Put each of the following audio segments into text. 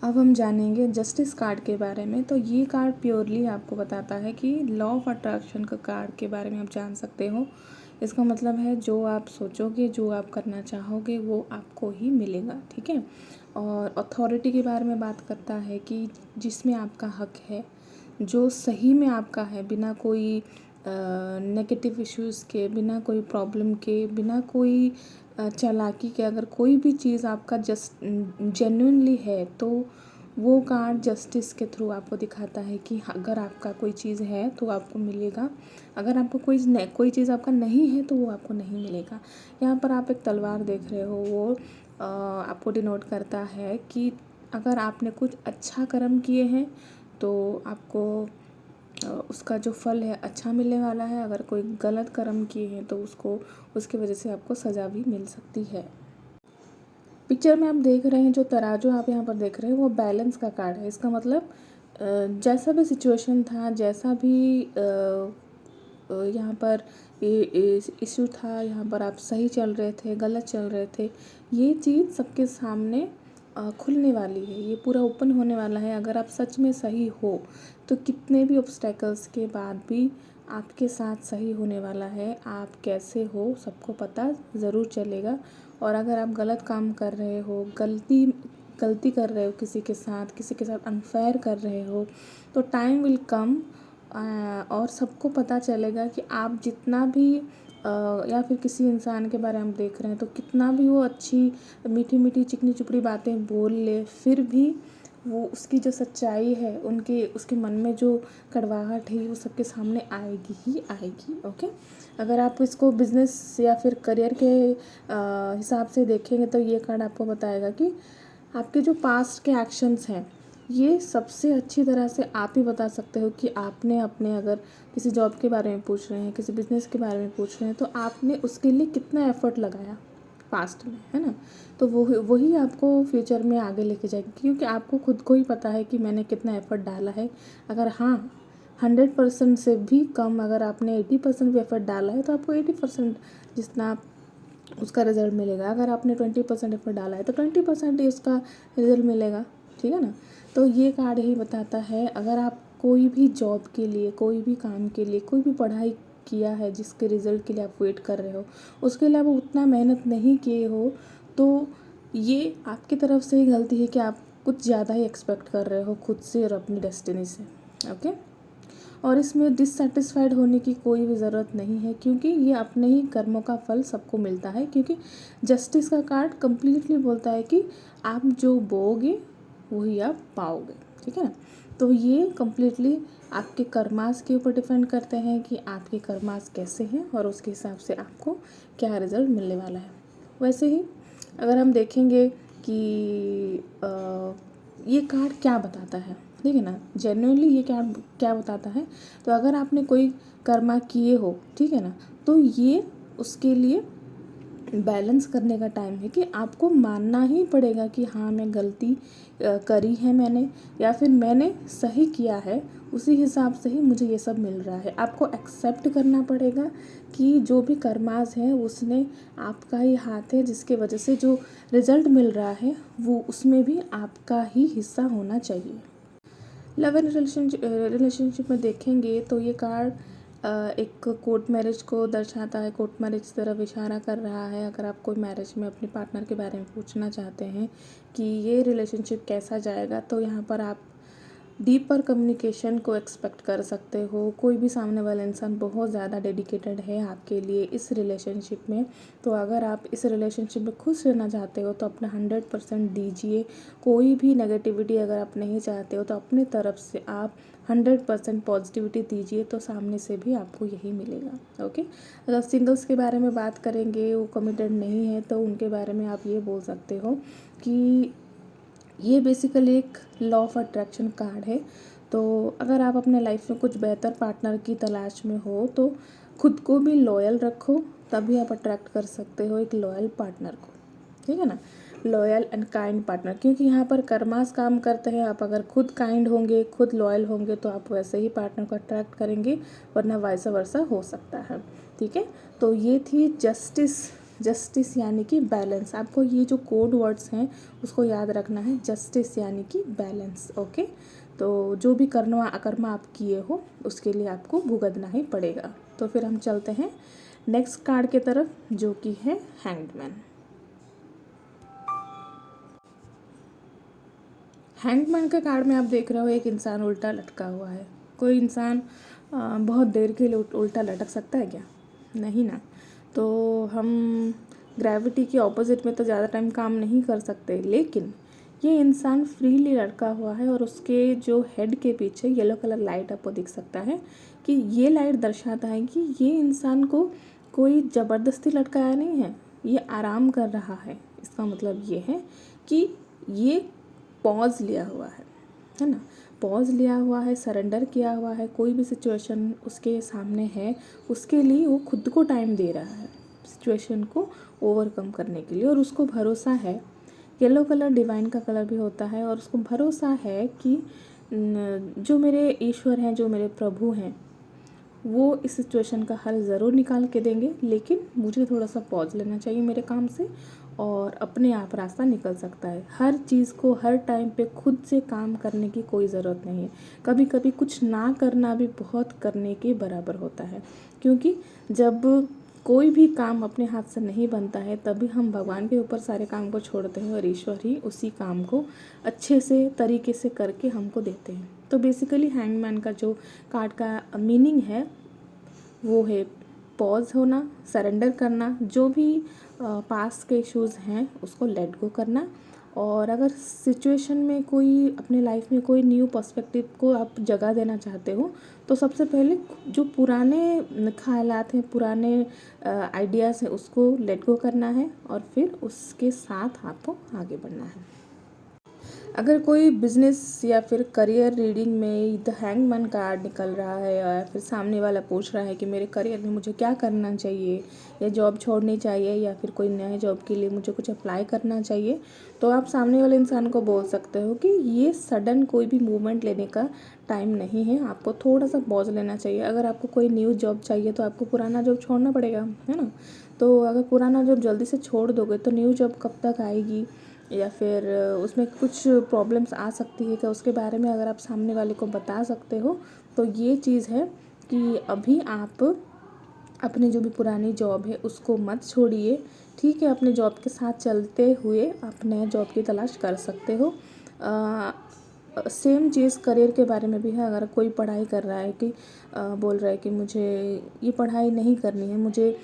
अब हम जानेंगे जस्टिस कार्ड के बारे में। तो ये कार्ड प्योरली आपको बताता है कि लॉ ऑफ अट्रैक्शन का कार्ड के बारे में आप जान सकते हो। इसका मतलब है जो आप सोचोगे, जो आप करना चाहोगे वो आपको ही मिलेगा, ठीक है। और अथॉरिटी के बारे में बात करता है कि जिसमें आपका हक है, जो सही में आपका है, बिना कोई नेगेटिव इश्यूज़ के, बिना कोई प्रॉब्लम के, बिना कोई चालाकी के, अगर कोई भी चीज़ आपका जस्ट जेन्युइनली है तो वो कार्ड जस्टिस के थ्रू आपको दिखाता है कि अगर आपका कोई चीज़ है तो आपको मिलेगा, अगर आपको कोई चीज़ आपका नहीं है तो वो आपको नहीं मिलेगा। यहाँ पर आप एक तलवार देख रहे हो, वो आपको डिनोट करता है कि अगर आपने कुछ अच्छा कर्म किए हैं तो आपको उसका जो फल है अच्छा मिलने वाला है। अगर कोई गलत कर्म किए हैं तो उसकी वजह से आपको सज़ा भी मिल सकती है। पिक्चर में आप देख रहे हैं, जो तराजू आप यहाँ पर देख रहे हैं वो बैलेंस का कार्ड है। इसका मतलब जैसा भी सिचुएशन था, जैसा भी यहाँ पर इशू था, यहाँ पर आप सही चल रहे थे, गलत चल रहे थे, ये चीज़ सबके सामने खुलने वाली है, ये पूरा ओपन होने वाला है। अगर आप सच में सही हो तो कितने भी ऑब्स्टेकल्स के बाद भी आपके साथ सही होने वाला है। आप कैसे हो सबको पता ज़रूर चलेगा। और अगर आप गलत काम कर रहे हो, गलती कर रहे हो, किसी के साथ अनफेयर कर रहे हो, तो टाइम विल कम और सबको पता चलेगा कि आप जितना भी या फिर किसी इंसान के बारे में हम देख रहे हैं तो कितना भी वो अच्छी मीठी मीठी चिकनी चुपड़ी बातें बोल ले, फिर भी वो उसकी जो सच्चाई है, उसके मन में जो कड़वाहट है वो सबके सामने आएगी ही आएगी। ओके, अगर आप इसको बिजनेस या फिर करियर के हिसाब से देखेंगे तो ये कार्ड आपको बताएगा कि आपके जो पास्ट के एक्शंस हैं, ये सबसे अच्छी तरह से आप ही बता सकते हो कि आपने अपने, अगर किसी जॉब के बारे में पूछ रहे हैं, किसी बिज़नेस के बारे में पूछ रहे हैं, तो आपने उसके लिए कितना एफ़र्ट लगाया पास्ट में, है ना। तो वही आपको फ्यूचर में आगे लेके जाएगी, क्योंकि आपको खुद को ही पता है कि मैंने कितना एफ़र्ट डाला है। अगर हाँ 100% से भी कम, अगर आपने 80% भी एफ़र्ट डाला है तो आपको 80% जितना उसका रिज़ल्ट मिलेगा। अगर आपने 20% एफर्ट डाला है तो 20% ही उसका रिज़ल्ट मिलेगा, ठीक है ना। तो ये कार्ड ही बताता है, अगर आप कोई भी जॉब के लिए, कोई भी काम के लिए, कोई भी पढ़ाई किया है जिसके रिज़ल्ट के लिए आप वेट कर रहे हो, उसके लिए आप उतना मेहनत नहीं किए हो, तो ये आपकी तरफ से ही गलती है कि आप कुछ ज़्यादा ही एक्सपेक्ट कर रहे हो खुद से और अपनी डेस्टिनी से। ओके, और इसमें डिससेटिस्फाइड होने की कोई भी ज़रूरत नहीं है, क्योंकि ये अपने ही कर्मों का फल सबको मिलता है। क्योंकि जस्टिस का कार्ड कम्प्लीटली बोलता है कि आप जो बोओगे वही आप पाओगे, ठीक है ना। तो ये कम्प्लीटली आपके कर्मास के ऊपर डिपेंड करते हैं कि आपके कर्मास कैसे हैं और उसके हिसाब से आपको क्या रिज़ल्ट मिलने वाला है। वैसे ही अगर हम देखेंगे कि ये कार्ड क्या बताता है, ठीक है ना, जेन्युइनली ये क्या क्या बताता है। तो अगर आपने कोई कर्मा किए हो, ठीक है ना, तो ये उसके लिए बैलेंस करने का टाइम है कि आपको मानना ही पड़ेगा कि हाँ मैं गलती करी है मैंने, या फिर मैंने सही किया है, उसी हिसाब से ही मुझे ये सब मिल रहा है। आपको एक्सेप्ट करना पड़ेगा कि जो भी कर्मास है उसने आपका ही हाथ है, जिसके वजह से जो रिज़ल्ट मिल रहा है वो उसमें भी आपका ही हिस्सा होना चाहिए। लव एंड रिलेशनशिप में देखेंगे तो ये कार्ड एक कोर्ट मैरिज को दर्शाता है, कोर्ट मैरिज की तरफ इशारा कर रहा है। अगर आप कोई मैरिज में अपने पार्टनर के बारे में पूछना चाहते हैं कि ये रिलेशनशिप कैसा जाएगा, तो यहाँ पर आप डीपर कम्युनिकेशन को एक्सपेक्ट कर सकते हो। कोई भी सामने वाला इंसान बहुत ज़्यादा डेडिकेटेड है आपके लिए इस रिलेशनशिप में। तो अगर आप इस रिलेशनशिप में खुश रहना चाहते हो तो अपना 100% दीजिए। कोई भी नेगेटिविटी अगर आप नहीं चाहते हो तो अपनी तरफ से आप 100% पॉजिटिविटी दीजिए, तो सामने से भी आपको यही मिलेगा। ओके, अगर सिंगल्स के बारे में बात करेंगे, वो कमिटेड नहीं है, तो उनके बारे में आप ये बोल सकते हो कि ये बेसिकली एक लॉ ऑफ अट्रैक्शन कार्ड है। तो अगर आप अपने लाइफ में कुछ बेहतर पार्टनर की तलाश में हो तो खुद को भी लॉयल रखो, तभी आप अट्रैक्ट कर सकते हो एक लॉयल पार्टनर को, ठीक है ना। लॉयल एंड काइंड पार्टनर, क्योंकि यहाँ पर कर्मास काम करते हैं। आप अगर खुद काइंड होंगे, खुद लॉयल होंगे, तो आप वैसे ही पार्टनर को अट्रैक्ट करेंगे, वरना वाइस वर्सा हो सकता है, ठीक है। तो ये थी जस्टिस जस्टिस यानी कि बैलेंस। आपको ये जो कोड वर्ड्स हैं उसको याद रखना है, जस्टिस यानी कि बैलेंस। ओके, तो जो भी कर्म आप किए हो उसके लिए आपको भुगतना ही पड़ेगा। तो फिर हम चलते हैं नेक्स्ट कार्ड की तरफ, जो कि है हैंग्ड मैन। हैंग्ड मैन के कार्ड में आप देख रहे हो एक इंसान उल्टा लटका हुआ है। कोई इंसान बहुत देर के लिए उल्टा लटक सकता है क्या? नहीं ना। तो हम ग्रेविटी के ऑपोजिट में तो ज़्यादा टाइम काम नहीं कर सकते, लेकिन ये इंसान फ्रीली लटका हुआ है और उसके जो हेड के पीछे येलो कलर लाइट आपको दिख सकता है कि ये लाइट दर्शाता है कि ये इंसान को कोई ज़बरदस्ती लटकाया नहीं है, ये आराम कर रहा है। इसका मतलब ये है कि ये पॉज लिया हुआ है ना, पॉज लिया हुआ है, सरेंडर किया हुआ है। कोई भी सिचुएशन उसके सामने है, उसके लिए वो खुद को टाइम दे रहा है सिचुएशन को ओवरकम करने के लिए, और उसको भरोसा है। येलो कलर डिवाइन का कलर भी होता है, और उसको भरोसा है कि जो मेरे ईश्वर हैं, जो मेरे प्रभु हैं, वो इस सिचुएशन का हल ज़रूर निकाल के देंगे, लेकिन मुझे थोड़ा सा पॉज लेना चाहिए मेरे काम से, और अपने आप रास्ता निकल सकता है। हर चीज़ को हर टाइम पे खुद से काम करने की कोई ज़रूरत नहीं है। कभी कभी कुछ ना करना भी बहुत करने के बराबर होता है, क्योंकि जब कोई भी काम अपने हाथ से नहीं बनता है तभी हम भगवान के ऊपर सारे काम को छोड़ते हैं, और ईश्वर ही उसी काम को अच्छे से तरीके से करके हमको देते हैं। तो बेसिकली हैंगमैन का जो कार्ड का मीनिंग है वो है पॉज होना, सरेंडर करना, जो भी पास के इश्यूज़ हैं उसको लेट गो करना। और अगर सिचुएशन में कोई अपने लाइफ में कोई न्यू पर्सपेक्टिव को आप जगह देना चाहते हो, तो सबसे पहले जो पुराने ख्यालात हैं, पुराने आइडियाज़ हैं, उसको लेट गो करना है, और फिर उसके साथ आपको आगे बढ़ना है। अगर कोई बिजनेस या फिर करियर रीडिंग में द हैंगमैन कार्ड निकल रहा है, या फिर सामने वाला पूछ रहा है कि मेरे करियर में मुझे क्या करना चाहिए, या जॉब छोड़नी चाहिए, या फिर कोई नए जॉब के लिए मुझे कुछ अप्लाई करना चाहिए, तो आप सामने वाले इंसान को बोल सकते हो कि ये सडन कोई भी मूवमेंट लेने का टाइम नहीं है, आपको थोड़ा सा पॉज लेना चाहिए। अगर आपको कोई न्यू जॉब चाहिए तो आपको पुराना जॉब छोड़ना पड़ेगा, है ना। तो अगर पुराना जॉब जल्दी से छोड़ दोगे तो न्यू जॉब कब तक आएगी, या फिर उसमें कुछ प्रॉब्लम्स आ सकती है क्या, उसके बारे में अगर आप सामने वाले को बता सकते हो, तो ये चीज़ है कि अभी आप अपनी जो भी पुरानी जॉब है उसको मत छोड़िए। ठीक है, अपने जॉब के साथ चलते हुए आप नए जॉब की तलाश कर सकते हो। सेम चीज़ करियर के बारे में भी है। अगर कोई पढ़ाई कर रहा है कि बोल रहा है कि मुझे ये पढ़ाई नहीं करनी है, मुझे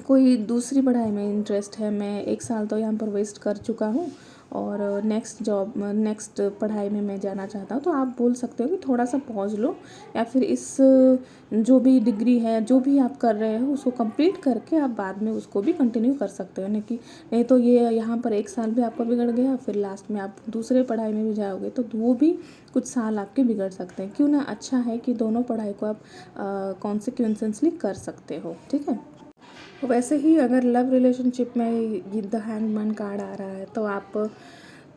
कोई दूसरी पढ़ाई में इंटरेस्ट है, मैं 1 साल तो यहाँ पर वेस्ट कर चुका हूँ और नेक्स्ट पढ़ाई में मैं जाना चाहता हूँ, तो आप बोल सकते हो कि थोड़ा सा पॉज लो, या फिर इस जो भी डिग्री है, जो भी आप कर रहे हो उसको कंप्लीट करके आप बाद में उसको भी कंटिन्यू कर सकते हो। नहीं तो ये यहाँ पर 1 साल भी आपका बिगड़ गया, फिर लास्ट में आप दूसरे पढ़ाई में भी जाओगे तो वो भी कुछ साल आपके बिगड़ सकते हैं। क्यों ना, अच्छा है कि दोनों पढ़ाई को आप कॉन्सिक्वेंसली कर सकते हो। ठीक है, वैसे ही अगर लव रिलेशनशिप में द हैंगमैन कार्ड आ रहा है, तो आप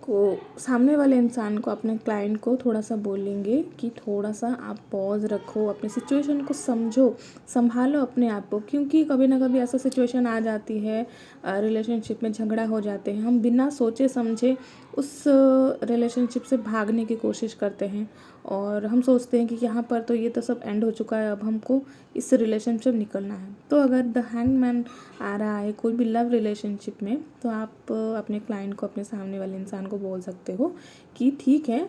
को सामने वाले इंसान को, अपने क्लाइंट को थोड़ा सा बोलेंगे कि थोड़ा सा आप पॉज रखो, अपनी सिचुएशन को समझो, संभालो अपने आप को, क्योंकि कभी ना कभी ऐसा सिचुएशन आ जाती है, रिलेशनशिप में झगड़ा हो जाते हैं, हम बिना सोचे समझे उस रिलेशनशिप से भागने की कोशिश करते हैं, और हम सोचते हैं कि यहाँ पर तो ये तो सब एंड हो चुका है, अब हमको इस रिलेशनशिप निकलना है। तो अगर द हैंगमैन आ रहा है कोई भी लव रिलेशनशिप में, तो आप अपने क्लाइंट को, अपने सामने वाले इंसान को बोल सकते हो कि ठीक है,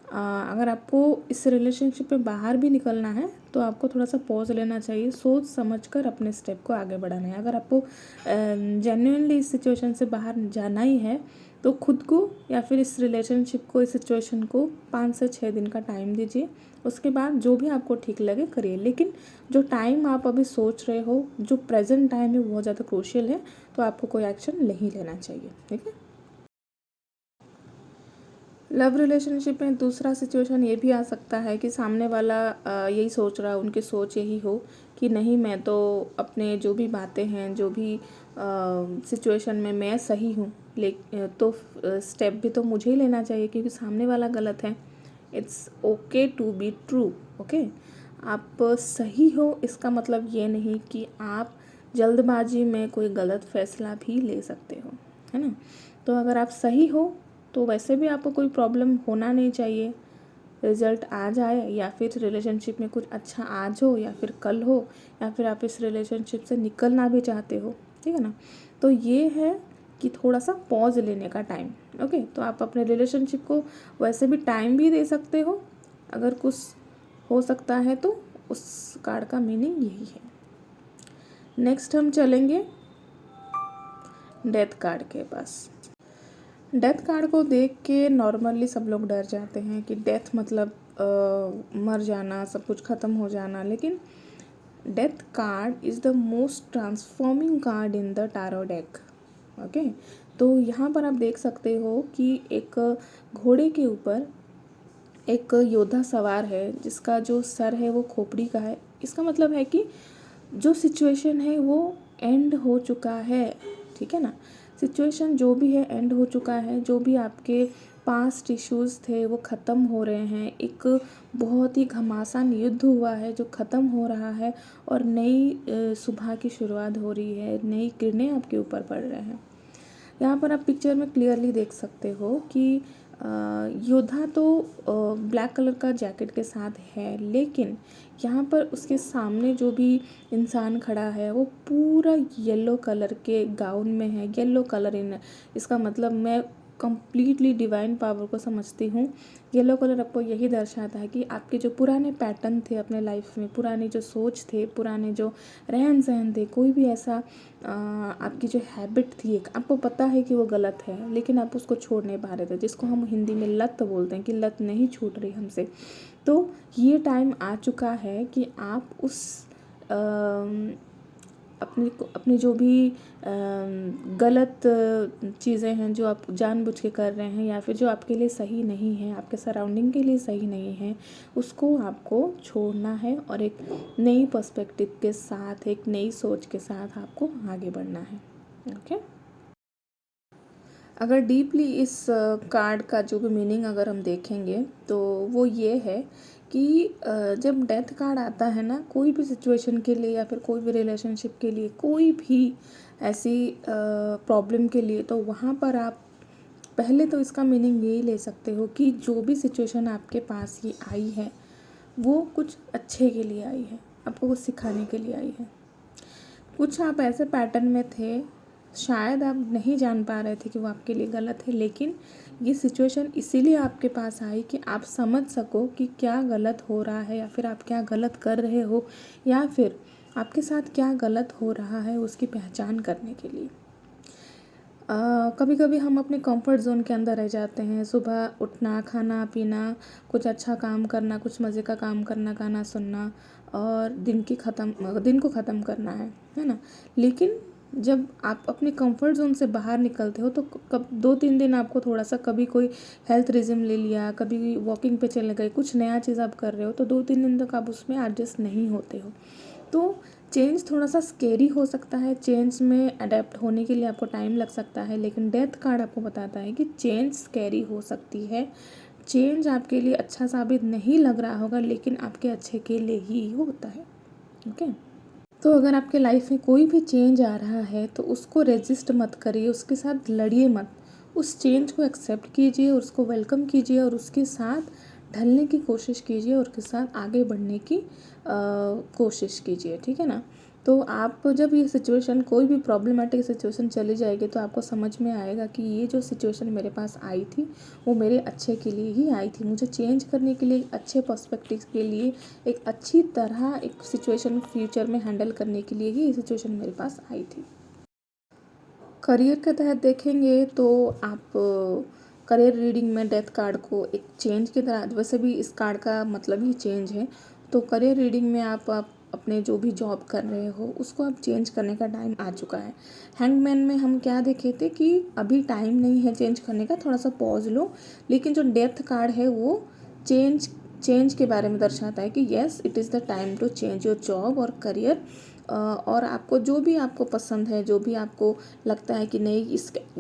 अगर आपको इस रिलेशनशिप में बाहर भी निकलना है तो आपको थोड़ा सा पॉज लेना चाहिए, सोच समझकर अपने स्टेप को आगे बढ़ाना है। अगर आपको जेन्युइनली इस सिचुएशन से बाहर जाना ही है तो खुद को या फिर इस रिलेशनशिप को, इस सिचुएशन को 5 से 6 दिन का टाइम दीजिए। उसके बाद जो भी आपको ठीक लगे करिए, लेकिन जो टाइम आप अभी सोच रहे हो, जो प्रेजेंट टाइम है, बहुत ज़्यादा क्रूशियल है, तो आपको कोई एक्शन नहीं लेना चाहिए। ठीक है। लव रिलेशनशिप में दूसरा सिचुएशन ये भी आ सकता है कि सामने वाला यही सोच रहा है, उनकी सोच यही हो कि नहीं, मैं तो अपने जो भी बातें हैं, जो भी सिचुएशन में मैं सही हूँ, तो स्टेप भी तो मुझे ही लेना चाहिए क्योंकि सामने वाला गलत है। It's okay to be true. Okay, आप सही हो इसका मतलब ये नहीं कि आप जल्दबाजी में कोई गलत फैसला भी ले सकते हो, है ना। तो अगर आप सही हो तो वैसे भी आपको कोई प्रॉब्लम होना नहीं चाहिए, रिजल्ट आ जाए या फिर रिलेशनशिप में कुछ अच्छा आज हो या फिर कल हो, या फिर आप इस रिलेशनशिप से निकलना भी चाहते हो, ठीक है ना। तो ये है कि थोड़ा सा पॉज लेने का टाइम। ओके, तो आप अपने रिलेशनशिप को वैसे भी टाइम भी दे सकते हो अगर कुछ हो सकता है तो। उस कार्ड का मीनिंग यही है। नेक्स्ट हम चलेंगे डेथ कार्ड के पास। डेथ कार्ड को देख के नॉर्मली सब लोग डर जाते हैं कि डेथ मतलब मर जाना, सब कुछ ख़त्म हो जाना, लेकिन death card is the most transforming card in the tarot deck. Okay, तो यहाँ पर आप देख सकते हो कि एक घोड़े के ऊपर एक योद्धा सवार है जिसका जो सर है वो खोपड़ी का है। इसका मतलब है कि जो सिचुएशन है वो एंड हो चुका है, ठीक है ना। सिचुएशन जो भी है एंड हो चुका है। जो भी आपके पास्ट इश्यूज़ थे वो ख़त्म हो रहे हैं। एक बहुत ही घमासान युद्ध हुआ है जो ख़त्म हो रहा है और नई सुबह की शुरुआत हो रही है, नई किरणें आपके ऊपर पड़ रहे हैं। यहाँ पर आप पिक्चर में क्लियरली देख सकते हो कि योद्धा तो ब्लैक कलर का जैकेट के साथ है, लेकिन यहाँ पर उसके सामने जो भी इंसान खड़ा है वो पूरा येलो कलर के गाउन में है। येलो कलर इन इसका मतलब मैं कंप्लीटली डिवाइन पावर को समझती हूँ। येलो कलर आपको यही दर्शाता है कि आपके जो पुराने पैटर्न थे अपने लाइफ में, पुराने जो सोच थे, पुराने जो रहन सहन थे, कोई भी ऐसा आपकी जो हैबिट थी एक, आपको पता है कि वो गलत है लेकिन आप उसको छोड़ नहीं पा रहे थे, जिसको हम हिंदी में लत बोलते हैं कि लत नहीं छूट रही हमसे। तो ये टाइम आ चुका है कि आप उस अपनी जो भी गलत चीज़ें हैं जो आप जानबूझ के कर रहे हैं या फिर जो आपके लिए सही नहीं है, आपके सराउंडिंग के लिए सही नहीं है, उसको आपको छोड़ना है और एक नई पर्सपेक्टिव के साथ, एक नई सोच के साथ आपको आगे बढ़ना है। ओके, अगर डीपली इस कार्ड का जो भी मीनिंग अगर हम देखेंगे तो वो ये है कि जब डेथ कार्ड आता है ना, कोई भी सिचुएशन के लिए या फिर कोई भी रिलेशनशिप के लिए, कोई भी ऐसी प्रॉब्लम के लिए, तो वहाँ पर आप पहले तो इसका मीनिंग यही ले सकते हो कि जो भी सिचुएशन आपके पास ये आई है वो कुछ अच्छे के लिए आई है, आपको कुछ सिखाने के लिए आई है। कुछ आप ऐसे पैटर्न में थे, शायद आप नहीं जान पा रहे थे कि वो आपके लिए गलत है, लेकिन ये सिचुएशन इसीलिए आपके पास आई कि आप समझ सको कि क्या गलत हो रहा है या फिर आप क्या गलत कर रहे हो या फिर आपके साथ क्या गलत हो रहा है, उसकी पहचान करने के लिए। कभी कभी हम अपने कंफर्ट जोन के अंदर रह जाते हैं। सुबह उठना, खाना पीना, कुछ अच्छा काम करना, कुछ मज़े का काम करना, गाना सुनना और दिन को ख़त्म करना है ना। लेकिन जब आप अपने कंफर्ट जोन से बाहर निकलते हो तो कब 2-3 दिन आपको थोड़ा सा, कभी कोई हेल्थ रिज़म ले लिया, कभी वॉकिंग पे चले गए, कुछ नया चीज़ आप कर रहे हो तो 2-3 दिन तक आप उसमें एडजस्ट नहीं होते हो। तो चेंज थोड़ा सा स्केरी हो सकता है, चेंज में अडेप्ट होने के लिए आपको टाइम लग सकता है, लेकिन डेथ कार्ड आपको बताता है कि चेंज स्केरी हो सकती है। चेंज आपके लिए अच्छा साबित नहीं लग रहा होगा लेकिन आपके अच्छे के लिए ही होता है। ओके, तो अगर आपके लाइफ में कोई भी चेंज आ रहा है तो उसको रेजिस्ट मत करिए, उसके साथ लड़िए मत। उस चेंज को एक्सेप्ट कीजिए, उसको वेलकम कीजिए और उसके साथ ढलने की कोशिश कीजिए और उसके साथ आगे बढ़ने की कोशिश कीजिए, ठीक है ना। तो आप जब ये सिचुएशन, कोई भी प्रॉब्लमेटिक सिचुएशन चली जाएगी तो आपको समझ में आएगा कि ये जो सिचुएशन मेरे पास आई थी वो मेरे अच्छे के लिए ही आई थी, मुझे चेंज करने के लिए, अच्छे पर्सपेक्टिव के लिए, एक अच्छी तरह एक सिचुएशन फ्यूचर में हैंडल करने के लिए ही ये सिचुएशन मेरे पास आई थी। करियर के तहत देखेंगे तो आप करियर रीडिंग में डेथ कार्ड को एक चेंज की तरह, वैसे भी इस कार्ड का मतलब ही चेंज है, तो करियर रीडिंग में आप अपने जो भी जॉब कर रहे हो उसको आप चेंज करने का टाइम आ चुका है। हैंगमैन में हम क्या देखे थे कि अभी टाइम नहीं है चेंज करने का, थोड़ा सा पॉज लो, लेकिन जो डेथ कार्ड है वो चेंज के बारे में दर्शाता है कि yes, it is the time to change your job और करियर और आपको जो भी आपको पसंद है, जो भी आपको लगता है कि नहीं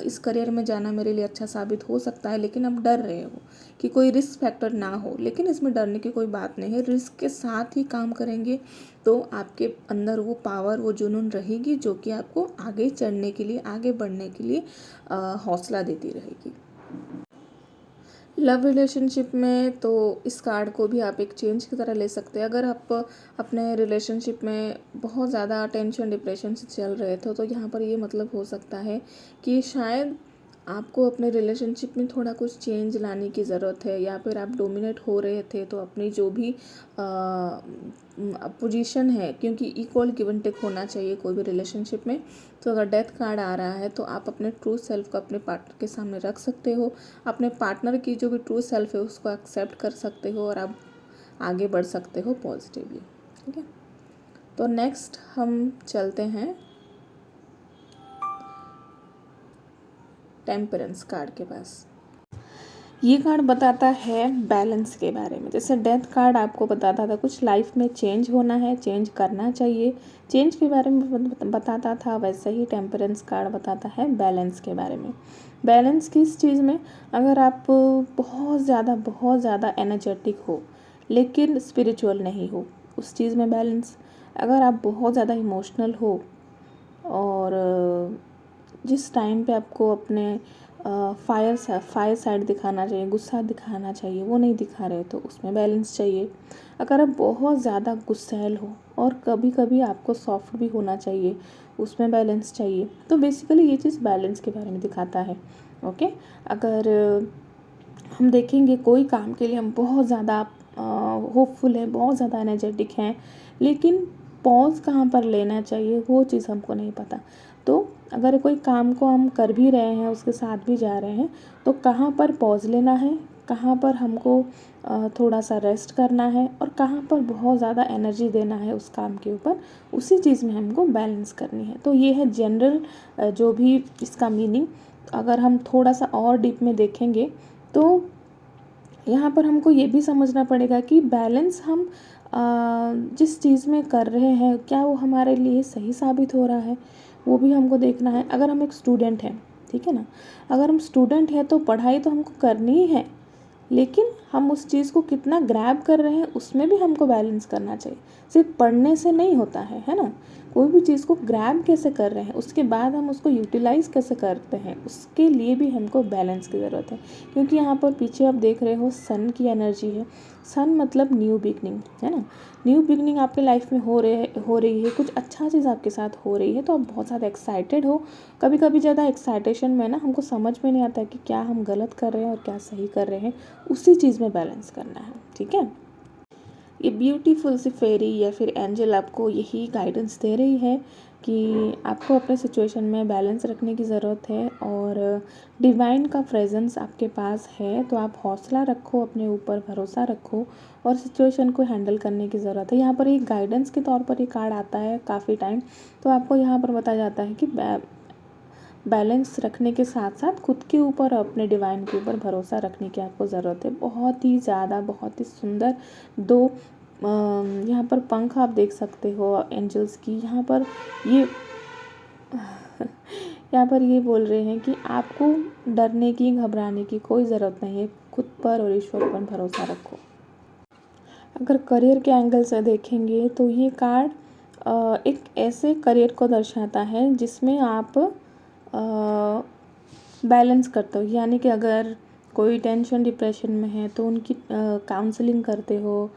इस करियर में जाना मेरे लिए अच्छा साबित हो सकता है, लेकिन आप डर रहे हो कि कोई रिस्क फैक्टर ना हो, लेकिन इसमें डरने की कोई बात नहीं है। रिस्क के साथ ही काम करेंगे तो आपके अंदर वो पावर, वो जुनून रहेगी जो कि आपको आगे चढ़ने के लिए, आगे बढ़ने के लिए हौसला देती रहेगी। लव रिलेशनशिप में तो इस कार्ड को भी आप एक चेंज की तरह ले सकते हैं। अगर आप अपने रिलेशनशिप में बहुत ज़्यादा टेंशन डिप्रेशन से चल रहे थे तो यहाँ पर ये मतलब हो सकता है कि शायद आपको अपने रिलेशनशिप में थोड़ा कुछ चेंज लाने की ज़रूरत है, या फिर आप डोमिनेट हो रहे थे तो अपनी जो भी पोजीशन है, क्योंकि इक्वल गिव एंड टेक होना चाहिए कोई भी रिलेशनशिप में। तो अगर डेथ कार्ड आ रहा है तो आप अपने ट्रू सेल्फ को अपने पार्टनर के सामने रख सकते हो, अपने पार्टनर की जो भी ट्रू सेल्फ है उसको एक्सेप्ट कर सकते हो और आप आगे बढ़ सकते हो पॉजिटिवली। ठीक है, तो नेक्स्ट हम चलते हैं टेम्परेंस कार्ड के पास। ये कार्ड बताता है बैलेंस के बारे में। जैसे डेथ कार्ड आपको बताता था कुछ लाइफ में चेंज होना है, चेंज करना चाहिए, चेंज के बारे में बताता था, वैसे ही टेम्परेंस कार्ड बताता है बैलेंस के बारे में। बैलेंस किस चीज़ में? अगर आप बहुत ज़्यादा एनर्जेटिक हो लेकिन स्पिरिचुअल नहीं हो, उस चीज़ में बैलेंस। अगर आप बहुत ज़्यादा इमोशनल हो और जिस टाइम पे आपको अपने फायर साइड दिखाना चाहिए, गुस्सा दिखाना चाहिए, वो नहीं दिखा रहे तो उसमें बैलेंस चाहिए। अगर आप बहुत ज़्यादा गुस्सैल हो और कभी कभी आपको सॉफ्ट भी होना चाहिए, उसमें बैलेंस चाहिए। तो बेसिकली ये चीज़ बैलेंस के बारे में दिखाता है। ओके, अगर हम देखेंगे कोई काम के लिए हम बहुत ज़्यादा होपफुल है, बहुत ज़्यादा एनर्जेटिक हैं, लेकिन पॉज कहाँ पर लेना चाहिए वो चीज़ हमको नहीं पता। तो अगर कोई काम को हम कर भी रहे हैं, उसके साथ भी जा रहे हैं, तो कहाँ पर पॉज लेना है, कहाँ पर हमको थोड़ा सा रेस्ट करना है और कहाँ पर बहुत ज़्यादा एनर्जी देना है उस काम के ऊपर, उसी चीज़ में हमको बैलेंस करनी है। तो ये है जनरल जो भी इसका मीनिंग। अगर हम थोड़ा सा और डीप में देखेंगे तो यहाँ पर हमको ये भी समझना पड़ेगा कि बैलेंस हम जिस चीज़ में कर रहे हैं क्या वो हमारे लिए सही साबित हो रहा है, वो भी हमको देखना है। अगर हम एक स्टूडेंट हैं, ठीक है ना, अगर हम स्टूडेंट हैं तो पढ़ाई तो हमको करनी ही है, लेकिन हम उस चीज़ को कितना ग्रैब कर रहे हैं उसमें भी हमको बैलेंस करना चाहिए। सिर्फ पढ़ने से नहीं होता है ना, कोई भी चीज़ को ग्रैब कैसे कर रहे हैं, उसके बाद हम उसको यूटिलाइज़ कैसे करते हैं, उसके लिए भी हमको बैलेंस की ज़रूरत है। क्योंकि यहाँ पर पीछे आप देख रहे हो सन की एनर्जी है। सन मतलब न्यू बिगनिंग, है ना। न्यू बिगनिंग आपके लाइफ में हो रही है, कुछ अच्छा चीज़ आपके साथ हो रही है, तो आप बहुत ज़्यादा एक्साइटेड हो। कभी कभी ज़्यादा एक्साइटेशन में ना हमको समझ में नहीं आता है कि क्या हम गलत कर रहे हैं और क्या सही कर रहे हैं, उसी चीज़ में बैलेंस करना है। ठीक है, ये ब्यूटीफुल सी फेरी या फिर एंजल आपको यही गाइडेंस दे रही है कि आपको अपने सिचुएशन में बैलेंस रखने की ज़रूरत है और डिवाइन का प्रेजेंस आपके पास है। तो आप हौसला रखो, अपने ऊपर भरोसा रखो और सिचुएशन को हैंडल करने की ज़रूरत है। यहाँ पर एक गाइडेंस के तौर पर ये कार्ड आता है काफ़ी टाइम, तो आपको यहाँ पर बताया जाता है कि बैलेंस रखने के साथ साथ खुद के ऊपर और अपने डिवाइन के ऊपर भरोसा रखने की आपको ज़रूरत है। बहुत ही ज़्यादा, बहुत ही सुंदर दो यहाँ पर पंख आप देख सकते हो एंजल्स की। यहाँ पर ये यहाँ पर ये बोल रहे हैं कि आपको डरने की, घबराने की कोई ज़रूरत नहीं है, खुद पर और ईश्वर पर भरोसा रखो। अगर करियर के एंगल से देखेंगे तो ये कार्ड एक ऐसे करियर को दर्शाता है जिसमें आप बैलेंस करते हो। यानी कि अगर कोई टेंशन डिप्रेशन में है तो उनकी काउंसलिंग करते हो,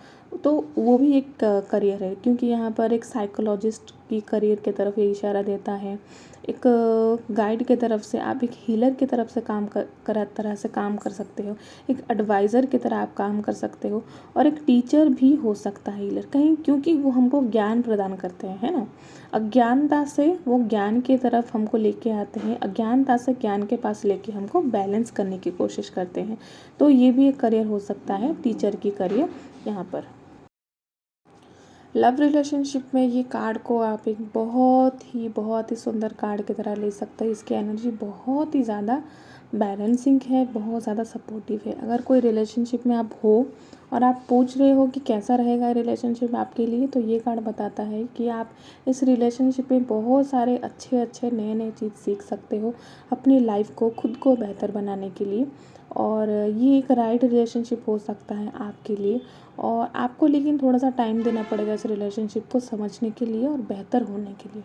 तो वो भी एक करियर है। क्योंकि यहाँ पर एक साइकोलॉजिस्ट की करियर की तरफ ये इशारा देता है, एक गाइड की तरफ से, आप एक हीलर की तरफ से तरह से काम कर सकते हो, एक एडवाइज़र की तरह आप काम कर सकते हो और एक टीचर भी हो सकता है हीलर कहीं, क्योंकि वो हमको ज्ञान प्रदान करते हैं, है ना। अज्ञानता से वो ज्ञान की तरफ हमको लेके आते हैं, अज्ञानता से ज्ञान के पास लेके हमको बैलेंस करने की कोशिश करते हैं। तो ये भी एक करियर हो सकता है, टीचर की करियर। यहाँ पर लव रिलेशनशिप में ये कार्ड को आप एक बहुत ही सुंदर कार्ड की तरह ले सकते हैं। इसकी एनर्जी बहुत ही ज़्यादा बैलेंसिंग है, बहुत ज़्यादा सपोर्टिव है। अगर कोई रिलेशनशिप में आप हो और आप पूछ रहे हो कि कैसा रहेगा रिलेशनशिप आपके लिए, तो ये कार्ड बताता है कि आप इस रिलेशनशिप में बहुत सारे अच्छे अच्छे नए नए चीज़ सीख सकते हो अपनी लाइफ को, खुद को बेहतर बनाने के लिए। और ये एक राइट रिलेशनशिप हो सकता है आपके लिए, और आपको लेकिन थोड़ा सा टाइम देना पड़ेगा इस रिलेशनशिप को समझने के लिए और बेहतर होने के लिए।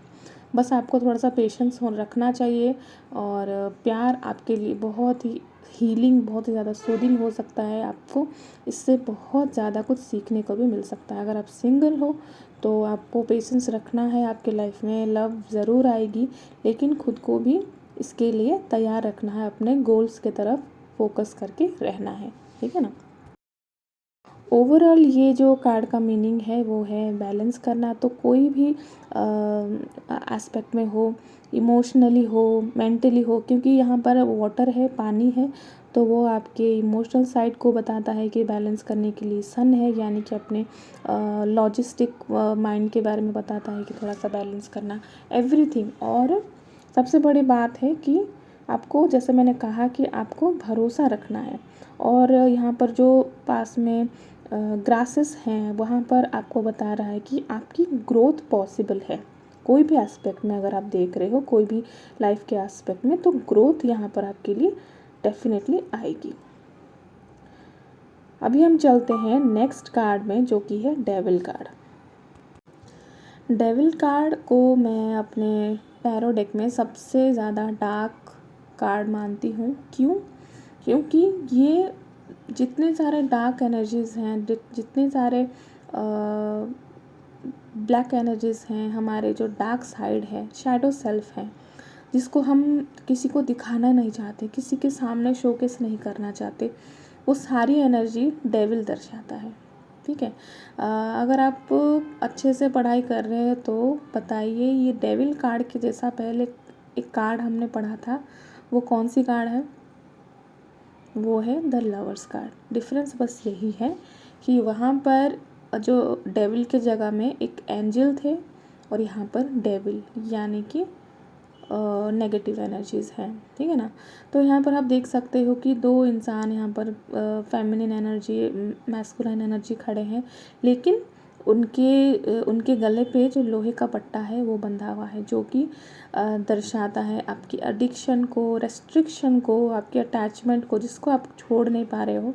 बस आपको थोड़ा सा पेशेंस हो रखना चाहिए, और प्यार आपके लिए बहुत ही हीलिंग, बहुत ही ज़्यादा सूदिंग हो सकता है। आपको इससे बहुत ज़्यादा कुछ सीखने को भी मिल सकता है। अगर आप सिंगल हो तो आपको पेशेंस रखना है, आपके लाइफ में लव ज़रूर आएगी, लेकिन खुद को भी इसके लिए तैयार रखना है, अपने गोल्स की तरफ फोकस करके रहना है, ठीक है ना। ओवरऑल ये जो कार्ड का मीनिंग है वो है बैलेंस करना। तो कोई भी एस्पेक्ट में हो, इमोशनली हो, मेंटली हो, क्योंकि यहाँ पर वाटर है, पानी है, तो वो आपके इमोशनल साइड को बताता है कि बैलेंस करने के लिए। सन है यानी कि अपने लॉजिस्टिक माइंड के बारे में बताता है कि थोड़ा सा बैलेंस करना एवरीथिंग। और सबसे बड़ी बात है कि आपको, जैसे मैंने कहा, कि आपको भरोसा रखना है। और यहाँ पर जो पास में ग्रासेस हैं वहाँ पर आपको बता रहा है कि आपकी ग्रोथ पॉसिबल है। कोई भी एस्पेक्ट में अगर आप देख रहे हो, कोई भी लाइफ के एस्पेक्ट में, तो ग्रोथ यहाँ पर आपके लिए डेफिनेटली आएगी। अभी हम चलते हैं नेक्स्ट कार्ड में, जो कि है डेविल कार्ड। डेविल कार्ड को मैं अपने टैरो डेक में सबसे ज़्यादा डार्क कार्ड मानती हूँ। क्यों? क्योंकि ये जितने सारे डार्क एनर्जीज़ हैं, जितने सारे ब्लैक एनर्जीज़ हैं, हमारे जो डार्क साइड है, शैडो सेल्फ है, जिसको हम किसी को दिखाना नहीं चाहते, किसी के सामने शोकेस नहीं करना चाहते, वो सारी एनर्जी डेविल दर्शाता है, ठीक है। अगर आप अच्छे से पढ़ाई कर रहे हैं तो बताइए, ये डेविल कार्ड के जैसा पहले एक कार्ड हमने पढ़ा था, वो कौन सी कार्ड है? वो है द लवर्स कार्ड। डिफरेंस बस यही है कि वहाँ पर जो डेविल के जगह में एक एंजल थे, और यहाँ पर डेविल यानी कि नेगेटिव एनर्जीज़ हैं, ठीक है ना। तो यहाँ पर आप देख सकते हो कि दो इंसान यहाँ पर फेमिनिन एनर्जी, मैस्कुलाइन एनर्जी खड़े हैं, लेकिन उनके गले पे जो लोहे का पट्टा है वो बंधा हुआ है, जो कि दर्शाता है आपकी एडिक्शन को, रेस्ट्रिक्शन को, आपके अटैचमेंट को, जिसको आप छोड़ नहीं पा रहे हो।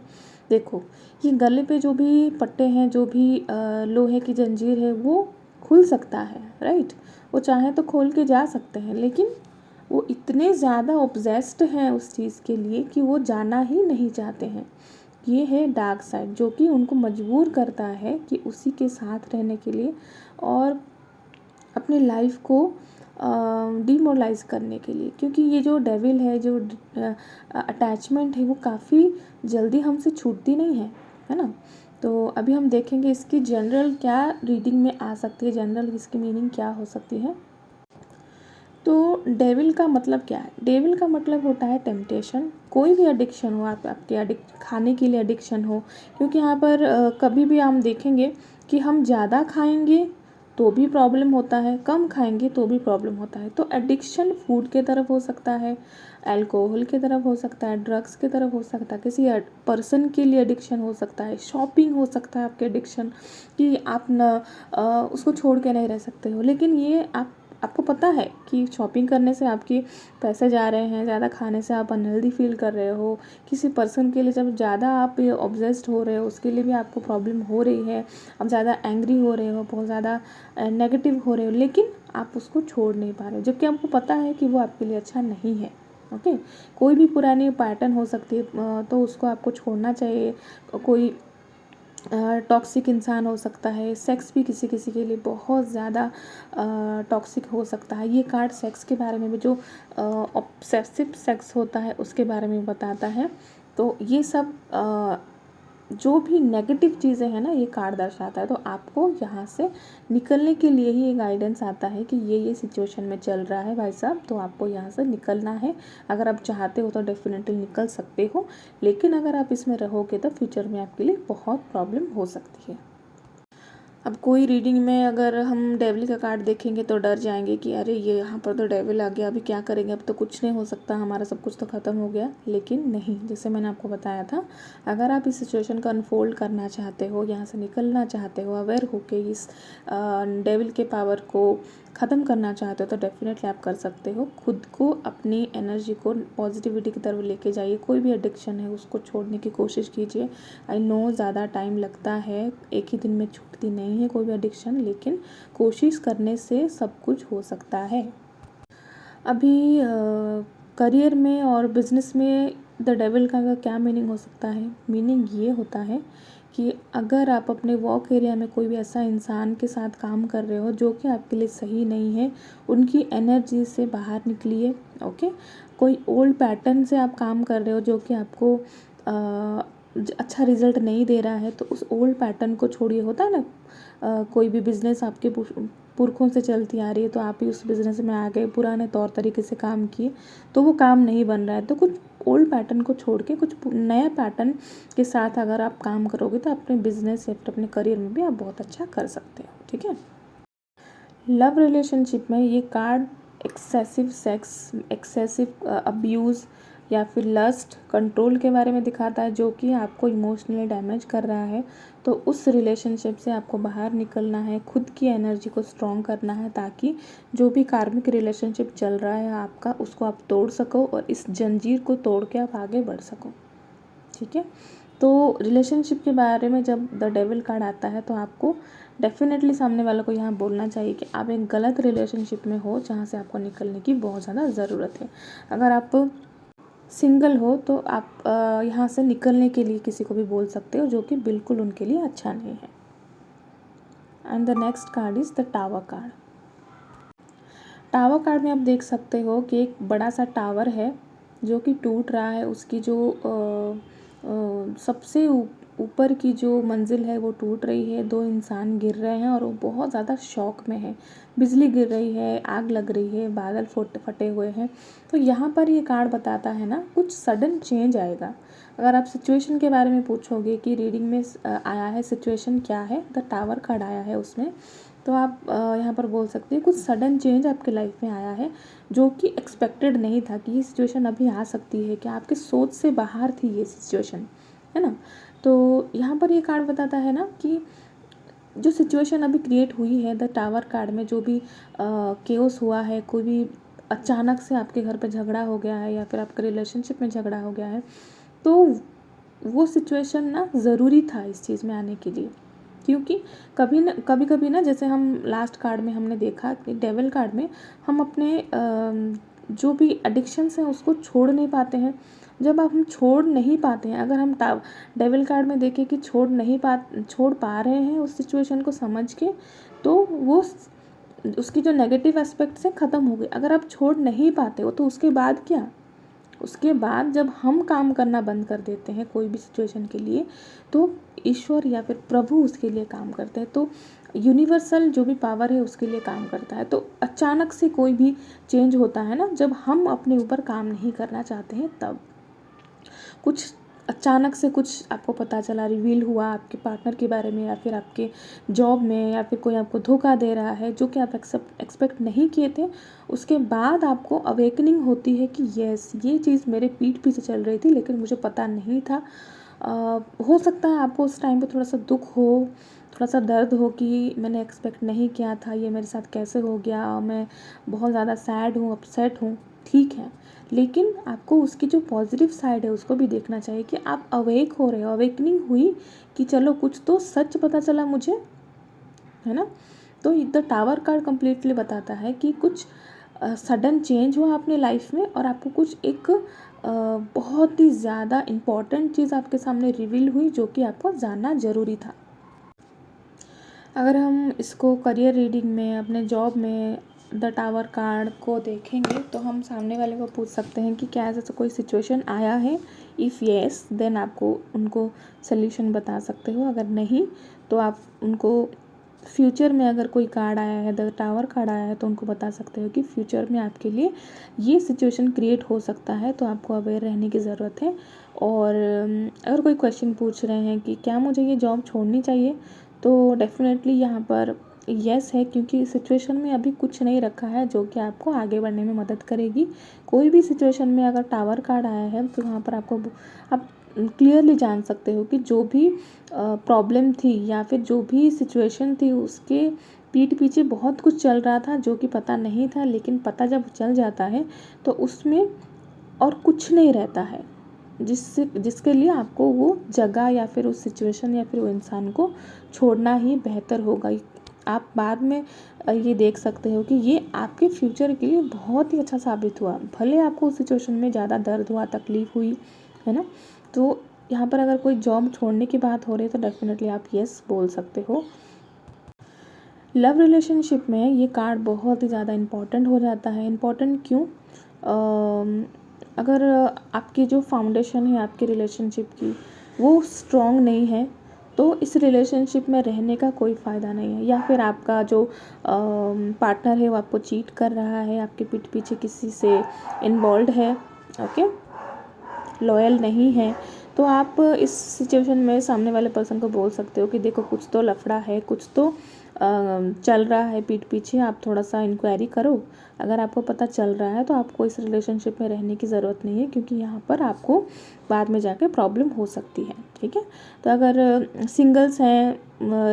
देखो, ये गले पे जो भी पट्टे हैं, जो भी लोहे की जंजीर है, वो खुल सकता है, राइट। वो चाहे तो खोल के जा सकते हैं, लेकिन वो इतने ज़्यादा ऑब्सेस्ड हैं उस चीज़ के लिए कि वो जाना ही नहीं चाहते हैं। ये है डार्क साइड, जो कि उनको मजबूर करता है कि उसी के साथ रहने के लिए, और अपनी लाइफ को डिमोरलाइज करने के लिए। क्योंकि ये जो डेविल है, जो अटैचमेंट है, वो काफ़ी जल्दी हमसे छूटती नहीं है ना। तो अभी हम देखेंगे इसकी जनरल क्या रीडिंग में आ सकती है, जनरल इसकी मीनिंग क्या हो सकती है। तो डेविल का मतलब क्या है? डेविल का मतलब होता है टेम्पटेशन। कोई भी एडिक्शन हो, आपके खाने के लिए एडिक्शन हो, क्योंकि यहाँ पर कभी भी हम देखेंगे कि हम ज़्यादा खाएंगे तो भी प्रॉब्लम होता है, कम खाएंगे तो भी प्रॉब्लम होता है। तो एडिक्शन फूड के तरफ हो सकता है, अल्कोहल की तरफ हो सकता है, ड्रग्स की तरफ हो सकता है, किसी पर्सन के लिए एडिक्शन हो सकता है, शॉपिंग हो सकता है आपके एडिक्शन, कि आप न उसको छोड़ के नहीं रह सकते हो। लेकिन ये आपको पता है कि शॉपिंग करने से आपके पैसे जा रहे हैं, ज़्यादा खाने से आप अनहेल्दी फील कर रहे हो, किसी पर्सन के लिए जब ज़्यादा आप ऑब्सेस्ड हो रहे हो, उसके लिए भी आपको प्रॉब्लम हो रही है, आप ज़्यादा एंग्री हो रहे हो, बहुत ज़्यादा नेगेटिव हो रहे हो, लेकिन आप उसको छोड़ नहीं पा रहे हो, जबकि आपको पता है कि वो आपके लिए अच्छा नहीं है। ओके, कोई भी पुरानी पैटर्न हो सकती है, तो उसको आपको छोड़ना चाहिए। कोई टॉक्सिक इंसान हो सकता है, सेक्स भी किसी किसी के लिए बहुत ज़्यादा टॉक्सिक हो सकता है। ये कार्ड सेक्स के बारे में भी, जो ऑब्सेसिव सेक्स होता है उसके बारे में बताता है। तो ये सब जो भी नेगेटिव चीज़ें हैं ना, ये कार्ड दर्शाता है। तो आपको यहाँ से निकलने के लिए ही ये गाइडेंस आता है कि ये सिचुएशन में चल रहा है भाई साहब, तो आपको यहाँ से निकलना है। अगर आप चाहते हो तो डेफिनेटली निकल सकते हो, लेकिन अगर आप इसमें रहोगे तो फ्यूचर में आपके लिए बहुत प्रॉब्लम हो सकती है। अब कोई रीडिंग में अगर हम डेविल का कार्ड देखेंगे तो डर जाएंगे कि अरे ये यहाँ पर तो डेविल आ गया, अभी क्या करेंगे, अब तो कुछ नहीं हो सकता, हमारा सब कुछ तो ख़त्म हो गया। लेकिन नहीं, जैसे मैंने आपको बताया था, अगर आप इस सिचुएशन को अनफोल्ड करना चाहते हो, यहाँ से निकलना चाहते हो, अवेयर होके इस डेविल के पावर को ख़त्म करना चाहते हो, तो डेफिनेटली आप कर सकते हो। खुद को, अपनी एनर्जी को पॉजिटिविटी की तरफ लेके जाइए। कोई भी एडिक्शन है उसको छोड़ने की कोशिश कीजिए। आई नो ज़्यादा टाइम लगता है, एक ही दिन में छूटती नहीं है कोई भी एडिक्शन, लेकिन कोशिश करने से सब कुछ हो सकता है। अभी करियर में और बिजनेस में द डेविल का क्या मीनिंग हो सकता है? मीनिंग ये होता है कि अगर आप अपने वर्क एरिया में कोई भी ऐसा इंसान के साथ काम कर रहे हो जो कि आपके लिए सही नहीं है, उनकी एनर्जी से बाहर निकलिए। ओके, कोई ओल्ड पैटर्न से आप काम कर रहे हो जो कि आपको अच्छा रिजल्ट नहीं दे रहा है, तो उस ओल्ड पैटर्न को छोड़िए। होता है ना, कोई भी बिज़नेस आपके पुरखों से चलती आ रही है, तो आप ही उस बिज़नेस में आ गए, पुराने तौर तरीके से काम किए, तो वो काम नहीं बन रहा है, तो कुछ ओल्ड पैटर्न को छोड़ के कुछ नया पैटर्न के साथ अगर आप काम करोगे तो अपने बिजनेस या फिर अपने करियर में भी आप बहुत अच्छा कर सकते हो। ठीक है। लव रिलेशनशिप में ये card excessive sex, excessive abuse या फिर लस्ट, कंट्रोल के बारे में दिखाता है, जो कि आपको इमोशनली डैमेज कर रहा है। तो उस रिलेशनशिप से आपको बाहर निकलना है, खुद की एनर्जी को स्ट्रॉन्ग करना है, ताकि जो भी कार्मिक रिलेशनशिप चल रहा है आपका, उसको आप तोड़ सको और इस जंजीर को तोड़ के आप आगे बढ़ सको। ठीक है। तो रिलेशनशिप के बारे में जब द डेविल कार्ड आता है तो आपको डेफिनेटली सामने वालों को यहाँ बोलना चाहिए कि आप एक गलत रिलेशनशिप में हो जहाँ से आपको निकलने की बहुत ज़्यादा ज़रूरत है। अगर आप सिंगल हो तो आप यहाँ से निकलने के लिए किसी को भी बोल सकते हो, जो कि बिल्कुल उनके लिए अच्छा नहीं है। And the next card is the tower card. Tower card में आप देख सकते हो कि एक बड़ा सा टावर है जो कि टूट रहा है। उसकी जो सबसे ऊपर की जो मंजिल है वो टूट रही है, 2 इंसान गिर रहे हैं और वो बहुत ज़्यादा शॉक में है। बिजली गिर रही है, आग लग रही है, बादल फटे हुए हैं। तो यहाँ पर ये कार्ड बताता है ना, कुछ सडन चेंज आएगा। अगर आप सिचुएशन के बारे में पूछोगे कि रीडिंग में आया है सिचुएशन क्या है, द टावर कार्ड आया है उसमें, तो आप यहाँ पर बोल सकते हैं कुछ सडन चेंज आपके लाइफ में आया है जो कि एक्सपेक्टेड नहीं था कि ये सिचुएशन अभी आ सकती है, कि आपके सोच से बाहर थी ये सिचुएशन, है ना। तो यहाँ पर ये कार्ड बताता है ना कि जो सिचुएशन अभी क्रिएट हुई है द टावर कार्ड में, जो भी केओस हुआ है, कोई भी अचानक से आपके घर पे झगड़ा हो गया है या फिर आपके रिलेशनशिप में झगड़ा हो गया है, तो वो सिचुएशन ना ज़रूरी था इस चीज़ में आने के लिए। क्योंकि कभी कभी ना, जैसे हम लास्ट कार्ड में हमने देखा कि डेविल कार्ड में हम अपने जो भी एडिक्शंस हैं उसको छोड़ नहीं पाते हैं। जब हम छोड़ नहीं पाते हैं, अगर हम डेविल कार्ड में देखें कि छोड़ पा रहे हैं उस सिचुएशन को समझ के, तो वो उसकी जो नेगेटिव एस्पेक्ट्स हैं ख़त्म हो गए। अगर आप छोड़ नहीं पाते हो तो उसके बाद क्या, उसके बाद जब हम काम करना बंद कर देते हैं कोई भी सिचुएशन के लिए, तो ईश्वर या फिर प्रभु उसके लिए काम करते हैं। तो यूनिवर्सल जो भी पावर है उसके लिए काम करता है। तो अचानक से कोई भी चेंज होता है ना, जब हम अपने ऊपर काम नहीं करना चाहते हैं, तब कुछ अचानक से कुछ आपको पता चला, रिवील हुआ आपके पार्टनर के बारे में या फिर आपके जॉब में, या फिर कोई आपको धोखा दे रहा है जो कि आप एक्सपेक्ट नहीं किए थे, उसके बाद आपको अवेकनिंग होती है कि यस, ये चीज़ मेरे पीठ पीछे चल रही थी लेकिन मुझे पता नहीं था। हो सकता है आपको उस टाइम पे थोड़ा सा दुख हो, थोड़ा सा दर्द हो कि मैंने एक्सपेक्ट नहीं किया था, ये मेरे साथ कैसे हो गया, मैं बहुत ज़्यादा सैड हूँ, अपसेट हूँ। ठीक है, लेकिन आपको उसकी जो पॉजिटिव साइड है उसको भी देखना चाहिए कि आप अवेक हो रहे हो, अवेकनिंग हुई कि चलो कुछ तो सच पता चला मुझे, है ना। तो द टावर कार्ड कम्प्लीटली बताता है कि कुछ सडन चेंज हुआ अपने लाइफ में और आपको कुछ एक बहुत ही ज़्यादा इम्पॉर्टेंट चीज़ आपके सामने रिवील हुई जो कि आपको जानना ज़रूरी था। अगर हम इसको करियर रीडिंग में, अपने जॉब में द टावर कार्ड को देखेंगे तो हम सामने वाले को पूछ सकते हैं कि क्या ऐसा कोई सिचुएशन आया है। इफ़ येस, देन आपको उनको सल्यूशन बता सकते हो। अगर नहीं तो आप उनको फ्यूचर में, अगर कोई कार्ड आया है, द टावर कार्ड आया है, तो उनको बता सकते हो कि फ्यूचर में आपके लिए ये सिचुएशन क्रिएट हो सकता है, तो आपको अवेयर रहने की ज़रूरत है। और अगर कोई क्वेश्चन पूछ रहे हैं कि क्या मुझे ये जॉब छोड़नी चाहिए, तो डेफ़िनेटली यहाँ पर येस है, क्योंकि सिचुएशन में अभी कुछ नहीं रखा है जो कि आपको आगे बढ़ने में मदद करेगी। कोई भी सिचुएशन में अगर टावर कार्ड आया है तो वहाँ पर आपको आप क्लियरली जान सकते हो कि जो भी प्रॉब्लम थी या फिर जो भी सिचुएशन थी उसके पीठ पीछे बहुत कुछ चल रहा था जो कि पता नहीं था, लेकिन पता जब चल जाता है तो उसमें और कुछ नहीं रहता है जिसके लिए आपको वो जगह या फिर उस सिचुएशन या फिर वो इंसान को छोड़ना ही बेहतर होगा। आप बाद में ये देख सकते हो कि ये आपके फ्यूचर के लिए बहुत ही अच्छा साबित हुआ, भले आपको उस सिचुएशन में ज़्यादा दर्द हुआ, तकलीफ़ हुई, है ना। तो यहाँ पर अगर कोई जॉब छोड़ने की बात हो रही है तो डेफिनेटली आप येस बोल सकते हो। लव रिलेशनशिप में ये कार्ड बहुत ही ज़्यादा इम्पॉर्टेंट हो जाता है। इम्पॉर्टेंट क्यों? अगर आपकी जो फाउंडेशन है आपकी रिलेशनशिप की वो स्ट्रॉन्ग नहीं है तो इस रिलेशनशिप में रहने का कोई फ़ायदा नहीं है। या फिर आपका जो पार्टनर है वो आपको चीट कर रहा है, आपके पीठ पीछे किसी से इन्वॉल्व है, ओके, लॉयल नहीं है, तो आप इस सिचुएशन में सामने वाले पर्सन को बोल सकते हो कि देखो कुछ तो लफड़ा है, कुछ तो चल रहा है पीठ पीछे, आप थोड़ा सा इंक्वायरी करो। अगर आपको पता चल रहा है तो आपको इस रिलेशनशिप में रहने की ज़रूरत नहीं है, क्योंकि यहाँ पर आपको बाद में जाके प्रॉब्लम हो सकती है, ठीक है। तो अगर सिंगल्स हैं,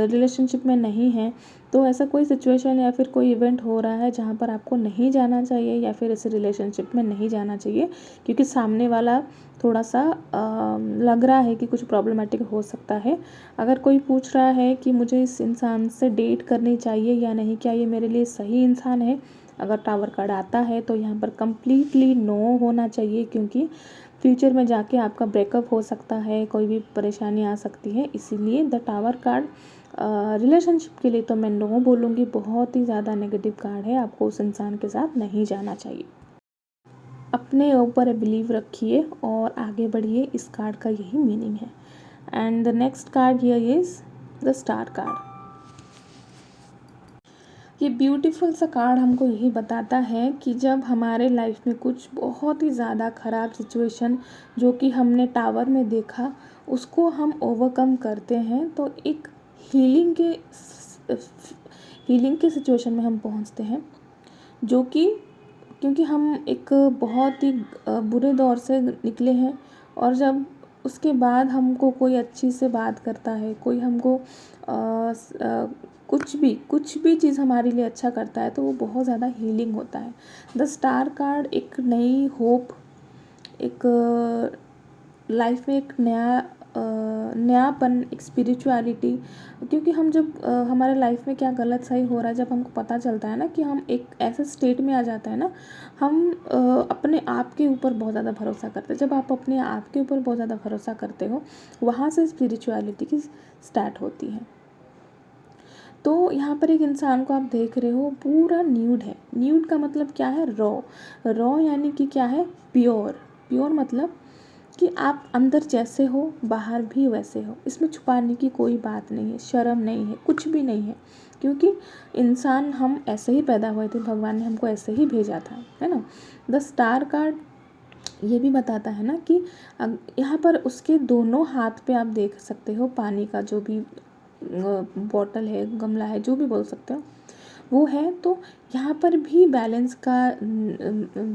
रिलेशनशिप में नहीं हैं, तो ऐसा कोई सिचुएशन या फिर कोई इवेंट हो रहा है जहाँ पर आपको नहीं जाना चाहिए या फिर इस रिलेशनशिप में नहीं जाना चाहिए, क्योंकि सामने वाला थोड़ा सा लग रहा है कि कुछ प्रॉब्लमेटिक हो सकता है। अगर कोई पूछ रहा है कि मुझे इस इंसान से डेट करनी चाहिए या नहीं, क्या ये मेरे लिए सही इंसान है, अगर टावर कार्ड आता है तो यहाँ पर कम्प्लीटली नो होना चाहिए, क्योंकि फ्यूचर में जाके आपका ब्रेकअप हो सकता है, कोई भी परेशानी आ सकती है। इसीलिए द टावर कार्ड रिलेशनशिप के लिए तो मैं नो बोलूँगी, बहुत ही ज़्यादा नेगेटिव कार्ड है, आपको उस इंसान के साथ नहीं जाना चाहिए। अपने ऊपर बिलीव रखिए और आगे बढ़िए, इस कार्ड का यही मीनिंग है। And the next card here is the star card. ये ब्यूटीफुल सा कार्ड हमको यही बताता है कि जब हमारे लाइफ में कुछ बहुत ही ज़्यादा ख़राब सिचुएशन जो कि हमने टावर में देखा उसको हम ओवरकम करते हैं तो एक हीलिंग के सिचुएशन में हम पहुंचते हैं, जो कि क्योंकि हम एक बहुत ही बुरे दौर से निकले हैं, और जब उसके बाद हमको कोई अच्छी से बात करता है, कोई हमको कुछ भी चीज़ हमारे लिए अच्छा करता है तो वो बहुत ज़्यादा हीलिंग होता है। द स्टार कार्ड एक नई होप, एक लाइफ में एक नयापन, एक स्पिरिचुअलिटी, क्योंकि हम जब हमारे लाइफ में क्या गलत सही हो रहा है जब हमको पता चलता है ना, कि हम एक ऐसे स्टेट में आ जाता है ना, हम अपने आप के ऊपर बहुत ज़्यादा भरोसा करते हैं। जब आप अपने आप के ऊपर बहुत ज़्यादा भरोसा करते हो वहाँ से स्पिरिचुअलिटी की स्टार्ट होती है। तो यहाँ पर एक इंसान को आप देख रहे हो पूरा न्यूड है। न्यूड का मतलब क्या है? रॉ यानी कि क्या है? प्योर मतलब कि आप अंदर जैसे हो बाहर भी वैसे हो, इसमें छुपाने की कोई बात नहीं है, शर्म नहीं है, कुछ भी नहीं है, क्योंकि इंसान हम ऐसे ही पैदा हुए थे, भगवान ने हमको ऐसे ही भेजा था, है ना। द स्टार कार्ड ये भी बताता है ना कि यहाँ पर उसके दोनों हाथ पे आप देख सकते हो पानी का जो भी बॉटल है, गमला है, जो भी बोल सकते हो वो है। तो यहाँ पर भी बैलेंस का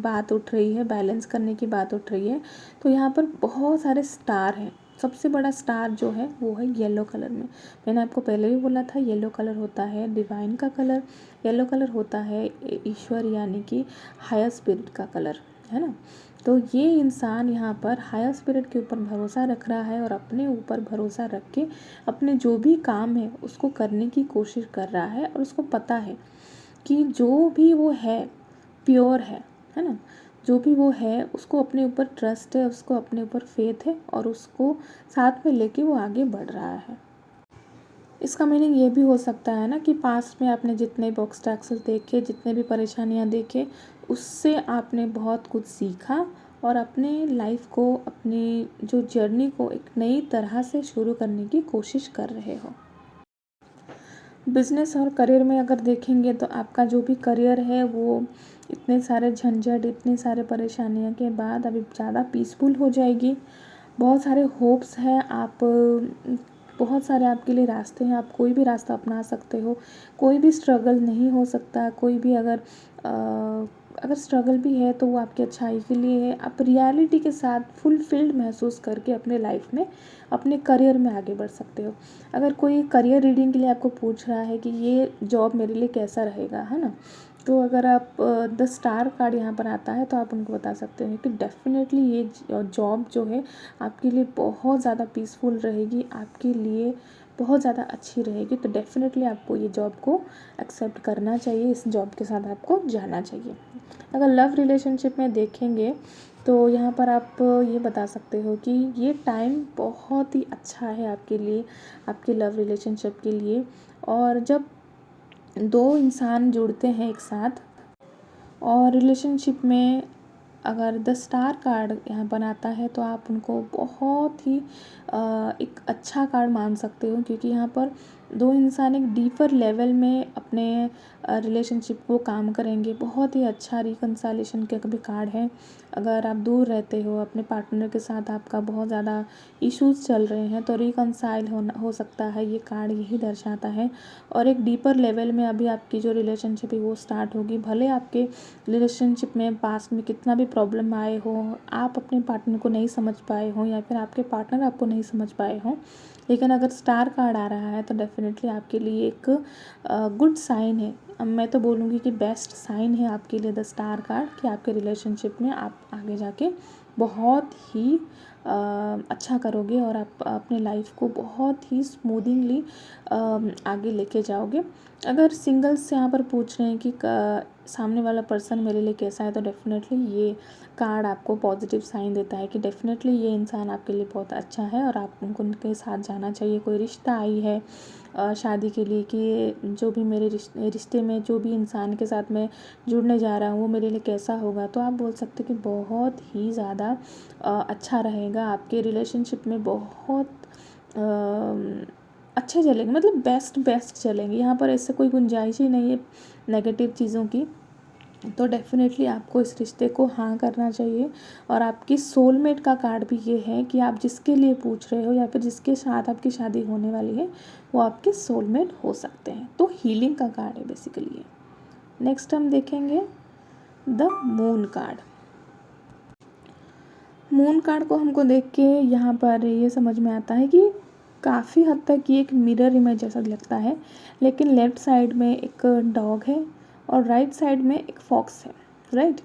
बात उठ रही है, बैलेंस करने की बात उठ रही है। तो यहाँ पर बहुत सारे स्टार हैं। सबसे बड़ा स्टार जो है वो है येलो कलर में। मैंने आपको पहले भी बोला था येलो कलर होता है डिवाइन का कलर, येलो कलर होता है ईश्वर यानी कि हायर स्पिरिट का कलर, है ना। तो ये इंसान यहाँ पर हायर स्पिरिट के ऊपर भरोसा रख रहा है और अपने ऊपर भरोसा रख के अपने जो भी काम है उसको करने की कोशिश कर रहा है, और उसको पता है कि जो भी वो है प्योर है ना। जो भी वो है उसको अपने ऊपर ट्रस्ट है, उसको अपने ऊपर फेथ है, और उसको साथ में लेके वो आगे बढ़ रहा है। इसका मीनिंग ये भी हो सकता है ना कि पास्ट में आपने जितने भी ऑब्स्टैकल्स देखे, जितने भी परेशानियाँ देखे, उससे आपने बहुत कुछ सीखा और अपने लाइफ को, अपनी जो जर्नी को एक नई तरह से शुरू करने की कोशिश कर रहे हो। बिज़नेस और करियर में अगर देखेंगे तो आपका जो भी करियर है वो इतने सारे झंझट, इतने सारे परेशानियों के बाद अभी ज़्यादा पीसफुल हो जाएगी। बहुत सारे होप्स हैं, आप बहुत सारे आपके लिए रास्ते हैं, आप कोई भी रास्ता अपना सकते हो, कोई भी स्ट्रगल नहीं हो सकता, कोई भी अगर स्ट्रगल भी है तो वो आपकी अच्छाई के लिए है। आप रियलिटी के साथ फुलफिल्ड महसूस करके अपने लाइफ में, अपने करियर में आगे बढ़ सकते हो। अगर कोई करियर रीडिंग के लिए आपको पूछ रहा है कि ये जॉब मेरे लिए कैसा रहेगा, है ना, तो अगर आप द स्टार कार्ड यहाँ पर आता है तो आप उनको बता सकते हैं कि डेफ़िनेटली ये जॉब जो है आपके लिए बहुत ज़्यादा पीसफुल रहेगी, आपके लिए बहुत ज़्यादा अच्छी रहेगी। तो डेफ़िनेटली आपको ये जॉब को एक्सेप्ट करना चाहिए, इस जॉब के साथ आपको जाना चाहिए। अगर लव रिलेशनशिप में देखेंगे तो यहाँ पर आप ये बता सकते हो कि ये टाइम बहुत ही अच्छा है आपके लिए, आपके लव रिलेशनशिप के लिए। और जब दो इंसान जुड़ते हैं एक साथ और रिलेशनशिप में, अगर द स्टार कार्ड यहाँ पर आता है तो आप उनको बहुत ही एक अच्छा कार्ड मान सकते हो, क्योंकि यहाँ पर दो इंसान एक डीपर लेवल में अपने रिलेशनशिप को काम करेंगे। बहुत ही अच्छा रिकन्सिलिएशन का भी कार्ड है। अगर आप दूर रहते हो अपने पार्टनर के साथ, आपका बहुत ज़्यादा इश्यूज चल रहे हैं तो रिकन्साइल हो सकता है, ये कार्ड यही दर्शाता है। और एक डीपर लेवल में अभी आपकी जो रिलेशनशिप है वो स्टार्ट होगी। भले आपके रिलेशनशिप में पास्ट में कितना भी प्रॉब्लम आए हो, आप अपने पार्टनर को नहीं समझ पाए हो या फिर आपके पार्टनर आपको नहीं समझ पाए हो, लेकिन अगर स्टार कार्ड आ रहा है तो डेफ़िनेटली आपके लिए एक गुड साइन है। अब मैं तो बोलूँगी कि बेस्ट साइन है आपके लिए द स्टार कार्ड, कि आपके रिलेशनशिप में आप आगे जाके बहुत ही अच्छा करोगे और आप अपने लाइफ को बहुत ही स्मूदिंगली आगे लेके जाओगे। अगर सिंगल्स यहाँ पर पूछ रहे हैं कि सामने वाला पर्सन मेरे लिए कैसा है, तो डेफ़िनेटली ये कार्ड आपको पॉजिटिव साइन देता है कि डेफ़िनेटली ये इंसान आपके लिए बहुत अच्छा है और आप उनके साथ जाना चाहिए। कोई रिश्ता आई है शादी के लिए कि जो भी मेरे रिश्ते में जो भी इंसान के साथ मैं जुड़ने जा रहा हूँ वो मेरे लिए कैसा होगा, तो आप बोल सकते हैं कि बहुत ही ज़्यादा अच्छा रहेगा। आपके रिलेशनशिप में बहुत अच्छे चलेंगे, मतलब बेस्ट चलेंगे। यहाँ पर ऐसे कोई गुंजाइश ही नहीं है नेगेटिव चीज़ों की। तो डेफ़िनेटली आपको इस रिश्ते को हाँ करना चाहिए। और आपकी सोलमेट का कार्ड भी ये है कि आप जिसके लिए पूछ रहे हो या फिर जिसके साथ आपकी शादी होने वाली है वो आपके सोलमेट हो सकते हैं। तो हीलिंग का कार्ड है बेसिकली ये। नेक्स्ट हम देखेंगे the moon card. Moon card को हमको देख के यहाँ पर ये समझ में आता है कि काफ़ी हद तक ये एक मिरर इमेज जैसा लगता है, लेकिन लेफ़्ट साइड में एक डॉग है और राइट साइड में एक फॉक्स है, राइट।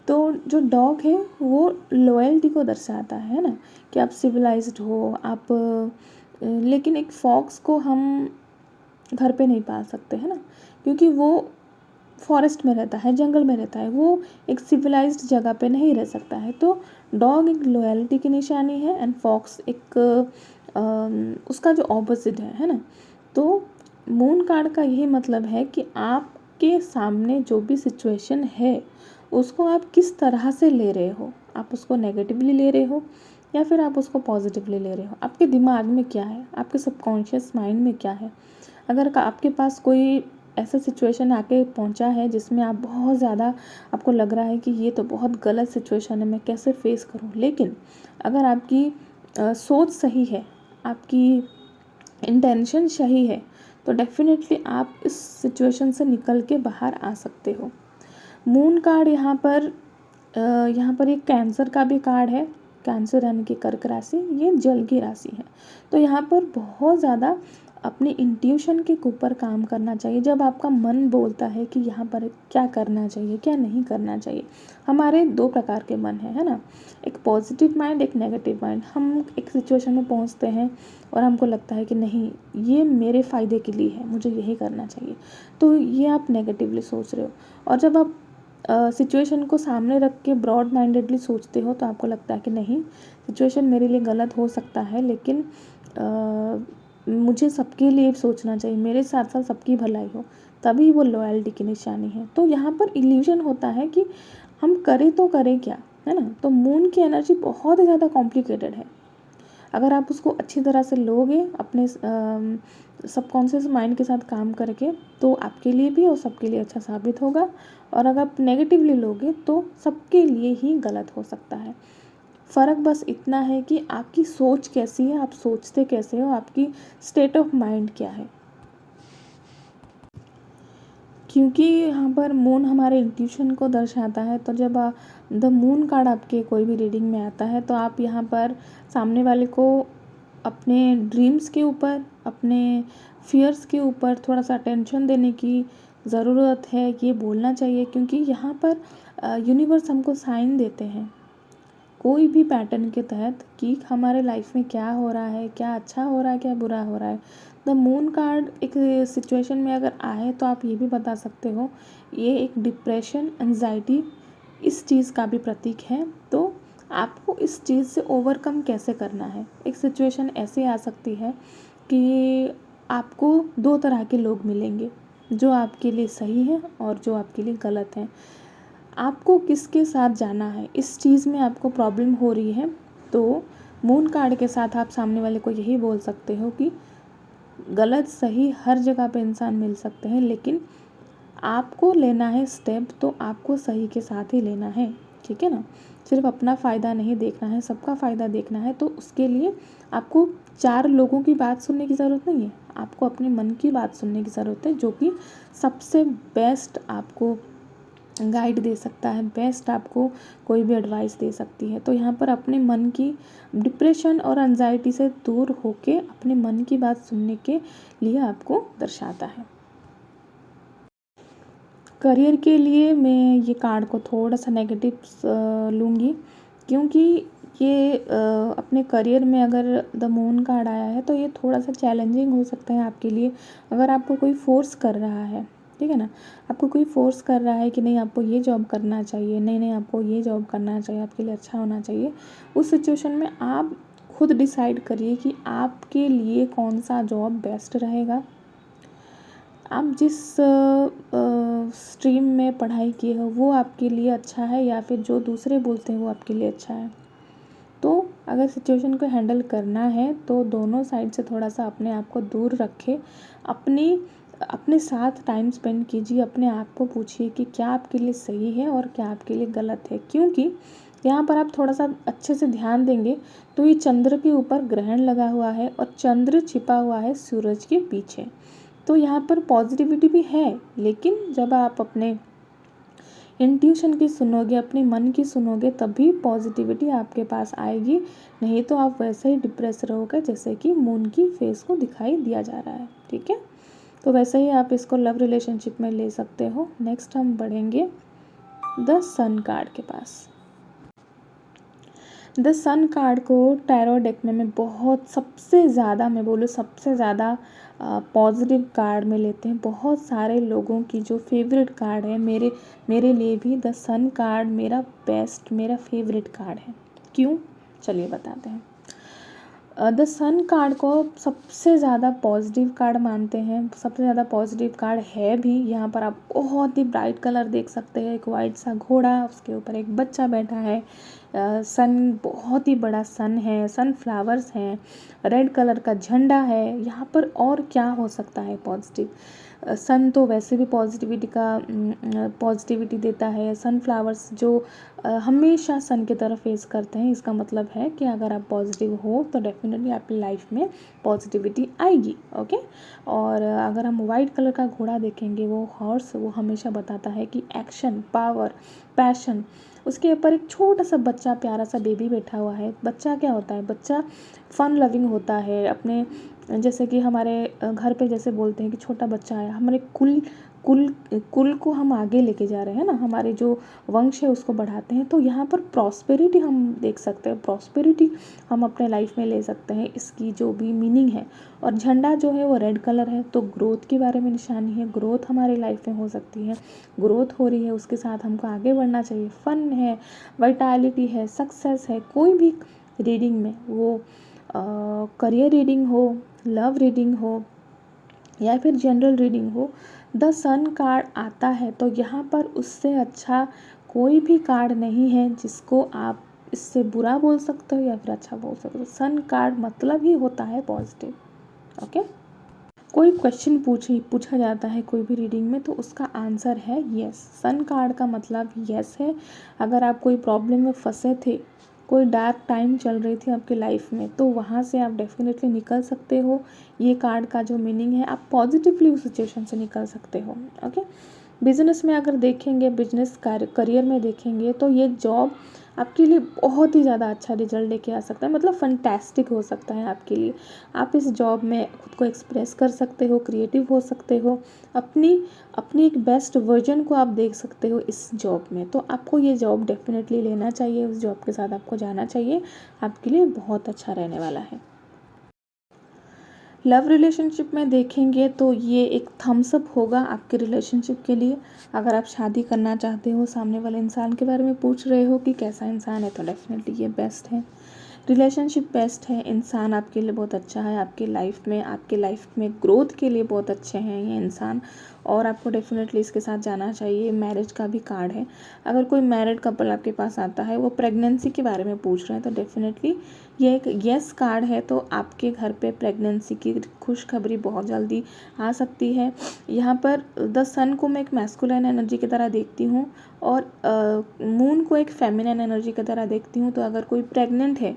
तो जो डॉग है वो लॉयल्टी को दर्शाता है ना, कि आप सिविलाइज्ड हो आप, लेकिन एक फॉक्स को हम घर पे नहीं पाल सकते, है ना, क्योंकि वो फॉरेस्ट में रहता है, जंगल में रहता है, वो एक सिविलाइज्ड जगह पे नहीं रह सकता है। तो डॉग एक लॉयल्टी की निशानी है एंड फॉक्स एक उसका जो ऑपोजिट है ना। तो मून कार्ड का यही मतलब है कि आपके सामने जो भी सिचुएशन है उसको आप किस तरह से ले रहे हो, आप उसको नेगेटिवली ले रहे हो या फिर आप उसको पॉजिटिवली ले रहे हो। आपके दिमाग में क्या है, आपके सबकॉन्शियस माइंड में क्या है। अगर आपके पास कोई ऐसा सिचुएशन आके पहुंचा है जिसमें आप बहुत ज़्यादा, आपको लग रहा है कि ये तो बहुत गलत सिचुएशन है, मैं कैसे फेस करूं, लेकिन अगर आपकी सोच सही है, आपकी इंटेंशन सही है, तो डेफ़िनेटली आप इस सिचुएशन से निकल के बाहर आ सकते हो। मून कार्ड यहाँ पर एक कैंसर का भी कार्ड है। कैंसर यानी कि कर्क राशि, ये जल की राशि है। तो यहाँ पर बहुत ज़्यादा अपने इंट्यूशन के ऊपर काम करना चाहिए। जब आपका मन बोलता है कि यहाँ पर क्या करना चाहिए क्या नहीं करना चाहिए। हमारे दो प्रकार के मन है ना, एक पॉजिटिव माइंड, एक नेगेटिव माइंड। हम एक सिचुएशन में पहुँचते हैं और हमको लगता है कि नहीं ये मेरे फ़ायदे के लिए है, मुझे यही करना चाहिए, तो ये आप नेगेटिवली सोच रहे हो। और जब आप सिचुएशन को सामने रख के ब्रॉड माइंडेडली सोचते हो तो आपको लगता है कि नहीं सिचुएशन मेरे लिए गलत हो सकता है, लेकिन मुझे सबके लिए सोचना चाहिए, मेरे साथ साथ सबकी भलाई हो, तभी वो लॉयल्टी की निशानी है। तो यहाँ पर इल्यूजन होता है कि हम करें तो करें क्या, है ना। तो मून की एनर्जी बहुत ही ज़्यादा कॉम्प्लिकेटेड है। अगर आप उसको अच्छी तरह से लोगे अपने सबकॉन्शियस माइंड के साथ काम करके, तो आपके लिए भी और सबके लिए अच्छा साबित होगा। और अगर आप नेगेटिवली लोगे तो सबके लिए ही गलत हो सकता है। फ़र्क बस इतना है कि आपकी सोच कैसी है, आप सोचते कैसे हो, आपकी स्टेट ऑफ माइंड क्या है। क्योंकि यहाँ पर मून हमारे इंट्यूशन को दर्शाता है, तो जब द मून कार्ड आपके कोई भी रीडिंग में आता है तो आप यहाँ पर सामने वाले को अपने ड्रीम्स के ऊपर, अपने फियर्स के ऊपर थोड़ा सा अटेंशन देने की ज़रूरत है, ये बोलना चाहिए। क्योंकि यहाँ पर यूनिवर्स हमको साइन देते हैं कोई भी पैटर्न के तहत कि हमारे लाइफ में क्या हो रहा है, क्या अच्छा हो रहा है, क्या बुरा हो रहा है। द मून कार्ड एक सिचुएशन में अगर आए तो आप ये भी बता सकते हो ये एक डिप्रेशन, एंजाइटी इस चीज़ का भी प्रतीक है। तो आपको इस चीज़ से ओवरकम कैसे करना है। एक सिचुएशन ऐसे आ सकती है कि आपको दो तरह के लोग मिलेंगे, जो आपके लिए सही है और जो आपके लिए गलत है। आपको किसके साथ जाना है, इस चीज़ में आपको प्रॉब्लम हो रही है। तो मून कार्ड के साथ आप सामने वाले को यही बोल सकते हो कि गलत सही हर जगह पे इंसान मिल सकते हैं, लेकिन आपको लेना है स्टेप तो आपको सही के साथ ही लेना है, ठीक है ना। सिर्फ अपना फ़ायदा नहीं देखना है, सबका फ़ायदा देखना है। तो उसके लिए आपको 4 लोगों की बात सुनने की ज़रूरत नहीं है, आपको अपने मन की बात सुनने की ज़रूरत है, जो कि सबसे बेस्ट आपको गाइड दे सकता है, बेस्ट आपको कोई भी एडवाइस दे सकती है। तो यहाँ पर अपने मन की डिप्रेशन और एंजाइटी से दूर होके अपने मन की बात सुनने के लिए आपको दर्शाता है। करियर के लिए मैं ये कार्ड को थोड़ा सा नेगेटिव लूँगी, क्योंकि ये अपने करियर में अगर द मून कार्ड आया है तो ये थोड़ा सा चैलेंजिंग हो सकता है आपके लिए। अगर आपको कोई फोर्स कर रहा है, ठीक है ना, आपको कोई फोर्स कर रहा है कि नहीं आपको ये जॉब करना चाहिए, नहीं नहीं आपको ये जॉब करना चाहिए, आपके लिए अच्छा होना चाहिए, उस सिचुएशन में आप खुद डिसाइड करिए कि आपके लिए कौन सा जॉब बेस्ट रहेगा। आप जिस स्ट्रीम में पढ़ाई किए हो वो आपके लिए अच्छा है, या फिर जो दूसरे बोलते हैं वो आपके लिए अच्छा है। तो अगर सिचुएशन को हैंडल करना है तो दोनों साइड से थोड़ा सा अपने आप को दूर रखें, अपने साथ टाइम स्पेंड कीजिए, अपने आप को पूछिए कि क्या आपके लिए सही है और क्या आपके लिए गलत है। क्योंकि यहाँ पर आप थोड़ा सा अच्छे से ध्यान देंगे तो ये चंद्र के ऊपर ग्रहण लगा हुआ है और चंद्र छिपा हुआ है सूरज के पीछे। तो यहाँ पर पॉजिटिविटी भी है, लेकिन जब आप अपने इंट्यूशन की सुनोगे, अपने मन की सुनोगे, तभी पॉजिटिविटी आपके पास आएगी। नहीं तो आप वैसे ही डिप्रेस रहोगे जैसे कि मून की फेस को दिखाई दिया जा रहा है, ठीक है। तो वैसे ही आप इसको लव रिलेशनशिप में ले सकते हो। नेक्स्ट हम बढ़ेंगे द सन कार्ड के पास। द सन कार्ड को टैरो डेक में मैं बहुत सबसे ज़्यादा, मैं बोलूँ सबसे ज़्यादा पॉजिटिव कार्ड में लेते हैं। बहुत सारे लोगों की जो फेवरेट कार्ड है, मेरे लिए भी द सन कार्ड मेरा बेस्ट, मेरा फेवरेट कार्ड है। क्यों, चलिए बताते हैं। द सन कार्ड को सबसे ज़्यादा पॉजिटिव कार्ड मानते हैं, सबसे ज़्यादा पॉजिटिव कार्ड है भी। यहाँ पर आप बहुत ही ब्राइट कलर देख सकते हैं, एक वाइट सा घोड़ा, उसके ऊपर एक बच्चा बैठा है, सन बहुत ही बड़ा सन है, सनफ्लावर्स हैं, रेड कलर का झंडा है। यहाँ पर और क्या हो सकता है पॉजिटिव। सन तो वैसे भी पॉजिटिविटी देता है। सनफ्लावर्स जो हमेशा सन की तरफ फेस करते हैं, इसका मतलब है कि अगर आप पॉजिटिव हो तो डेफिनेटली आपकी लाइफ में पॉजिटिविटी आएगी, ओके। और अगर हम वाइट कलर का घोड़ा देखेंगे, वो हॉर्स, वो हमेशा बताता है कि एक्शन, पावर, पैशन। उसके ऊपर एक छोटा सा बच्चा, प्यारा सा बेबी बैठा हुआ है। बच्चा क्या होता है, बच्चा फन लविंग होता है। अपने जैसे कि हमारे घर पे जैसे बोलते हैं कि छोटा बच्चा आया, हमारे कुल कुल कुल को हम आगे लेके जा रहे हैं ना, हमारे जो वंश है उसको बढ़ाते हैं। तो यहाँ पर प्रॉस्पेरिटी हम देख सकते हैं, प्रॉस्पेरिटी हम अपने लाइफ में ले सकते हैं, इसकी जो भी मीनिंग है। और झंडा जो है वो रेड कलर है, तो ग्रोथ के बारे में निशानी है। ग्रोथ हमारे लाइफ में हो सकती है, ग्रोथ हो रही है, उसके साथ हमको आगे बढ़ना चाहिए। फन है, वाइटैलिटी है, सक्सेस है। कोई भी रीडिंग में, वो करियर रीडिंग हो, लव रीडिंग हो, या फिर जनरल रीडिंग हो, द सन कार्ड आता है तो यहाँ पर उससे अच्छा कोई भी कार्ड नहीं है जिसको आप इससे बुरा बोल सकते हो या फिर अच्छा बोल सकते हो। सन कार्ड मतलब ही होता है पॉजिटिव, ओके। कोई क्वेश्चन पूछा जाता है कोई भी रीडिंग में तो उसका आंसर है यस। सन कार्ड का मतलब यस है। अगर आप कोई प्रॉब्लम में फंसे थे कोई डार्क टाइम चल रही थी आपकी लाइफ में, तो वहाँ से आप डेफिनेटली निकल सकते हो। ये कार्ड का जो मीनिंग है, आप पॉजिटिवली उस सिचुएशन से निकल सकते हो। ओके, बिजनेस में अगर देखेंगे, बिजनेस करियर में देखेंगे, तो ये जॉब आपके लिए बहुत ही ज़्यादा अच्छा रिजल्ट लेके आ सकता है, मतलब फंटैस्टिक हो सकता है आपके लिए। आप इस जॉब में खुद को एक्सप्रेस कर सकते हो, क्रिएटिव हो सकते हो, अपनी अपनी एक बेस्ट वर्जन को आप देख सकते हो इस जॉब में। तो आपको ये जॉब डेफिनेटली लेना चाहिए, उस जॉब के साथ आपको जाना चाहिए, आपके लिए बहुत अच्छा रहने वाला है। लव रिलेशनशिप में देखेंगे तो ये एक थम्स अप होगा आपके रिलेशनशिप के लिए। अगर आप शादी करना चाहते हो, सामने वाले इंसान के बारे में पूछ रहे हो कि कैसा इंसान है, तो डेफिनेटली ये बेस्ट है, रिलेशनशिप बेस्ट है। इंसान आपके लिए बहुत अच्छा है, आपके लाइफ में ग्रोथ के लिए बहुत अच्छे हैं ये इंसान, और आपको डेफिनेटली इसके साथ जाना चाहिए। मैरिज का भी कार्ड है। अगर कोई मैरिड कपल आपके पास आता है, वो प्रेगनेंसी के बारे में पूछ रहे हैं, तो डेफिनेटली ये एक येस कार्ड है। तो आपके घर पे प्रेगनेंसी की खुशखबरी बहुत जल्दी आ सकती है। यहाँ पर द सन को मैं एक मैस्कुलाइन एनर्जी की तरह देखती हूँ, और मून को एक फेमिनिन एनर्जी की तरह देखती हूँ। तो अगर कोई प्रेग्नेंट है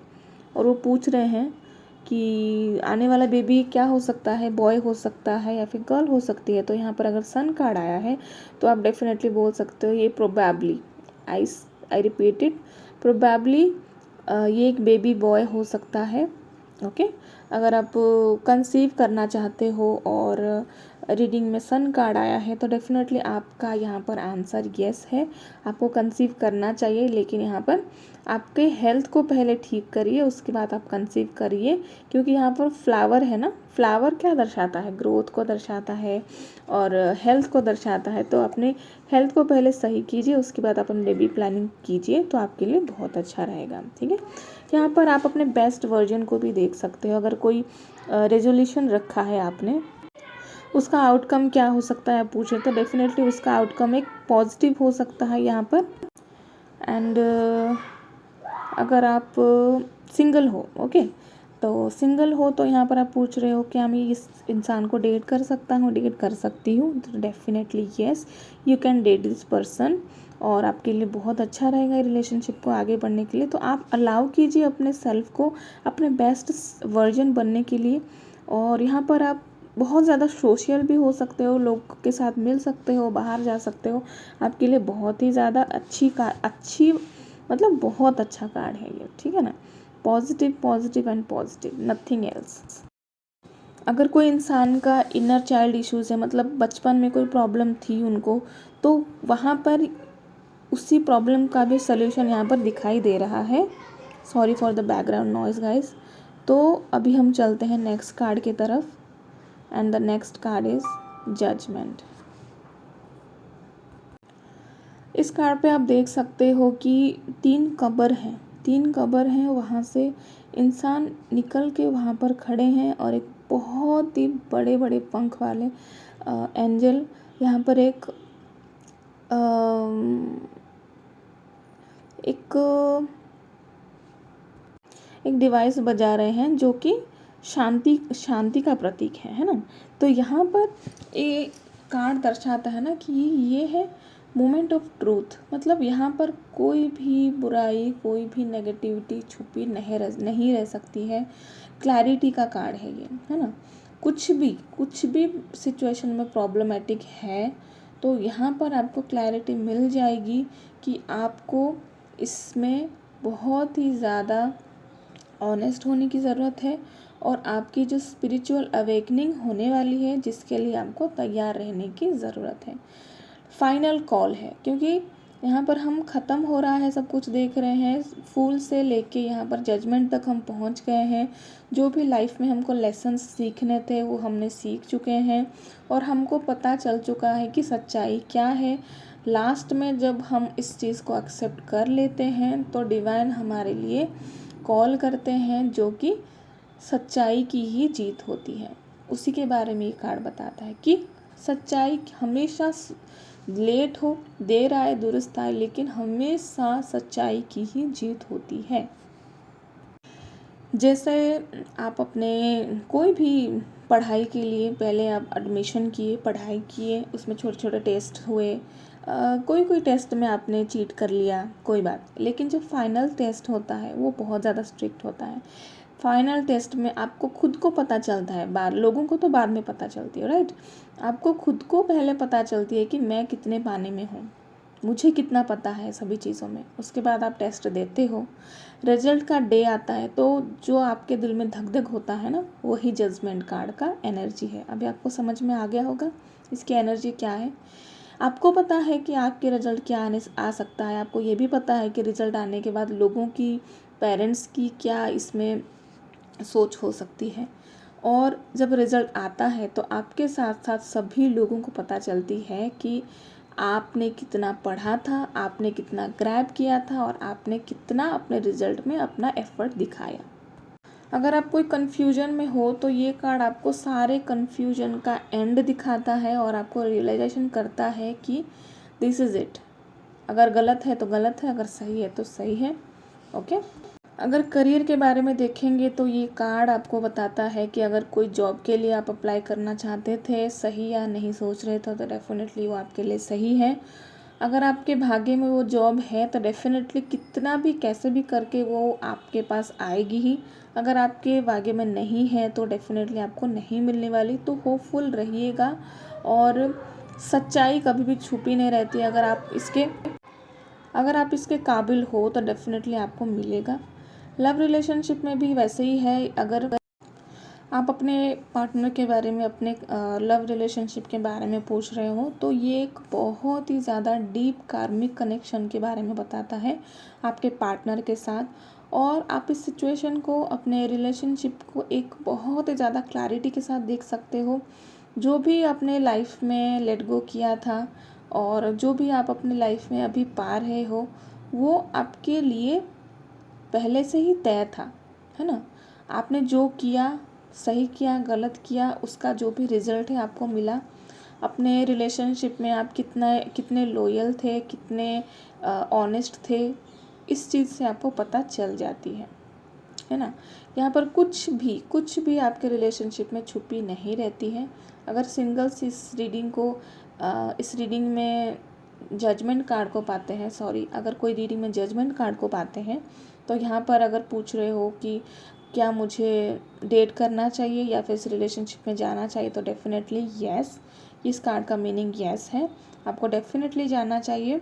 और वो पूछ रहे हैं कि आने वाला बेबी क्या हो सकता है, बॉय हो सकता है या फिर गर्ल हो सकती है, तो यहाँ पर अगर सन कार्ड आया है, तो आप डेफिनेटली बोल सकते हो ये probably, I repeat it, probably ये एक बेबी बॉय हो सकता है। ओके, अगर आप कंसीव करना चाहते हो और रीडिंग में सन कार्ड आया है, तो डेफिनेटली आपका यहाँ पर आंसर येस है, आपको कंसीव करना चाहिए। लेकिन यहाँ पर आपके हेल्थ को पहले ठीक करिए, उसके बाद आप कंसीव करिए, क्योंकि यहाँ पर फ्लावर है ना, फ्लावर क्या दर्शाता है, ग्रोथ को दर्शाता है और हेल्थ को दर्शाता है। तो अपने हेल्थ को पहले सही कीजिए, उसके बाद अपन बेबी प्लानिंग कीजिए, तो आपके लिए बहुत अच्छा रहेगा। ठीक है, यहाँ पर आप अपने बेस्ट वर्जन को भी देख सकते हो। अगर कोई रेजोल्यूशन रखा है आपने, उसका आउटकम क्या हो सकता है आप पूछे, तो डेफिनेटली उसका आउटकम एक पॉजिटिव हो सकता है यहाँ पर। एंड अगर आप सिंगल हो, ओके, तो सिंगल हो तो यहाँ पर आप पूछ रहे हो क्या मैं इस इंसान को डेट कर सकता हूँ, डेट कर सकती हूँ, तो definitely yes, you can date this person, और आपके लिए बहुत अच्छा रहेगा रिलेशनशिप को आगे बढ़ने के लिए। तो आप अलाउ कीजिए अपने सेल्फ को अपने बेस्ट वर्जन बनने के लिए। और यहाँ पर आप बहुत ज़्यादा सोशल भी हो सकते हो, लोग के साथ मिल सकते हो, बाहर जा सकते हो, आपके लिए बहुत ही ज़्यादा अच्छी मतलब बहुत अच्छा कार्ड है ये। ठीक है ना, positive positive and positive, nothing else. अगर कोई इंसान का इनर चाइल्ड इश्यूज़ है, मतलब बचपन में कोई प्रॉब्लम थी उनको, तो वहाँ पर उसी प्रॉब्लम का भी सल्यूशन यहाँ पर दिखाई दे रहा है। Sorry for the background noise guys. तो अभी हम चलते हैं नेक्स्ट कार्ड की तरफ, and the next card is judgement. इस कार्ड पे आप देख सकते हो कि तीन कब्र हैं, वहाँ से इंसान निकल के वहाँ पर खड़े हैं, और एक बहुत ही बड़े बड़े पंख वाले एंजल यहाँ पर एक डिवाइस बजा रहे हैं, जो कि शांति का प्रतीक है ना। तो यहाँ पर ये कार्ड दर्शाता है ना कि ये है मोमेंट ऑफ ट्रूथ, मतलब यहाँ पर कोई भी बुराई, कोई भी नेगेटिविटी छुपी नहीं रह सकती है। क्लैरिटी का कार्ड है ये, है ना। कुछ भी सिचुएशन में प्रॉब्लमेटिक है, तो यहाँ पर आपको क्लैरिटी मिल जाएगी कि आपको इसमें बहुत ही ज़्यादा ऑनेस्ट होने की ज़रूरत है, और आपकी जो स्पिरिचुअल अवेकनिंग होने वाली है, जिसके लिए आपको तैयार रहने की ज़रूरत है। फाइनल कॉल है, क्योंकि यहाँ पर हम ख़त्म हो रहा है सब कुछ देख रहे हैं, फूल से लेके यहाँ पर जजमेंट तक हम पहुँच गए हैं। जो भी लाइफ में हमको लेसन्स सीखने थे वो हमने सीख चुके हैं, और हमको पता चल चुका है कि सच्चाई क्या है। लास्ट में जब हम इस चीज़ को एक्सेप्ट कर लेते हैं, तो डिवाइन हमारे लिए कॉल करते हैं, जो कि सच्चाई की ही जीत होती है। उसी के बारे में ये कार्ड बताता है कि सच्चाई हमेशा लेट हो, देर आए दुरुस्त आए, लेकिन हमेशा सच्चाई की ही जीत होती है। जैसे आप अपने कोई भी पढ़ाई के लिए पहले आप एडमिशन किए, पढ़ाई किए, उसमें छोटे छोटे टेस्ट हुए, कोई कोई टेस्ट में आपने चीट कर लिया कोई बात, लेकिन जो फाइनल टेस्ट होता है वो बहुत ज़्यादा स्ट्रिक्ट होता है। फाइनल टेस्ट में आपको खुद को पता चलता है, बाहर लोगों को तो बाद में पता चलती है, राइट। आपको खुद को पहले पता चलती है कि मैं कितने पानी में हूँ, मुझे कितना पता है सभी चीज़ों में। उसके बाद आप टेस्ट देते हो, रिजल्ट का डे आता है, तो जो आपके दिल में धक धक होता है ना, वही जजमेंट कार्ड का एनर्जी है। अभी आपको समझ में आ गया होगा इसकी एनर्जी क्या है। आपको पता है कि आपके रिजल्ट क्या आ सकता है। आपको ये भी पता है कि रिजल्ट आने के बाद लोगों की, पेरेंट्स की क्या इसमें सोच हो सकती है। और जब रिज़ल्ट आता है तो आपके साथ साथ सभी लोगों को पता चलती है कि आपने कितना पढ़ा था, आपने कितना ग्रैब किया था और आपने कितना अपने रिज़ल्ट में अपना एफ़र्ट दिखाया। अगर आप कोई कन्फ्यूजन में हो तो ये कार्ड आपको सारे कन्फ्यूजन का एंड दिखाता है और आपको रियलाइजेशन करता है कि दिस इज़ इट। अगर गलत है तो गलत है, अगर सही है तो सही है। ओके। अगर करियर के बारे में देखेंगे तो ये कार्ड आपको बताता है कि अगर कोई जॉब के लिए आप अप्लाई करना चाहते थे, सही या नहीं सोच रहे थे, तो डेफिनेटली वो आपके लिए सही है। अगर आपके भाग्य में वो जॉब है तो डेफिनेटली कितना भी कैसे भी करके वो आपके पास आएगी ही। अगर आपके भाग्य में नहीं है तो डेफिनेटली आपको नहीं मिलने वाली। तो होपफुल रहिएगा और सच्चाई कभी भी छुपी नहीं रहती। अगर आप इसके काबिल हो तो डेफिनेटली आपको मिलेगा। लव रिलेशनशिप में भी वैसे ही है। अगर आप अपने पार्टनर के बारे में, अपने लव रिलेशनशिप के बारे में पूछ रहे हो, तो ये एक बहुत ही ज़्यादा डीप कार्मिक कनेक्शन के बारे में बताता है आपके पार्टनर के साथ। और आप इस सिचुएशन को, अपने रिलेशनशिप को एक बहुत ही ज़्यादा क्लैरिटी के साथ देख सकते हो। जो भी अपने लाइफ में लेट गो किया था और जो भी आप अपने लाइफ में अभी पा रहे हो, वो आपके लिए पहले से ही तय था, है ना। आपने जो किया, सही किया गलत किया, उसका जो भी रिज़ल्ट है आपको मिला। अपने रिलेशनशिप में आप कितने लॉयल थे, कितने ऑनेस्ट थे, इस चीज़ से आपको पता चल जाती है ना। यहाँ पर कुछ भी आपके रिलेशनशिप में छुपी नहीं रहती है। अगर सिंगल्स इस रीडिंग में जजमेंट कार्ड को पाते हैं, अगर कोई रीडिंग में जजमेंट कार्ड को पाते हैं, तो यहाँ पर अगर पूछ रहे हो कि क्या मुझे डेट करना चाहिए या फिर इस रिलेशनशिप में जाना चाहिए, तो डेफिनेटली येस। इस कार्ड का मीनिंग येस है, आपको डेफिनेटली जाना चाहिए।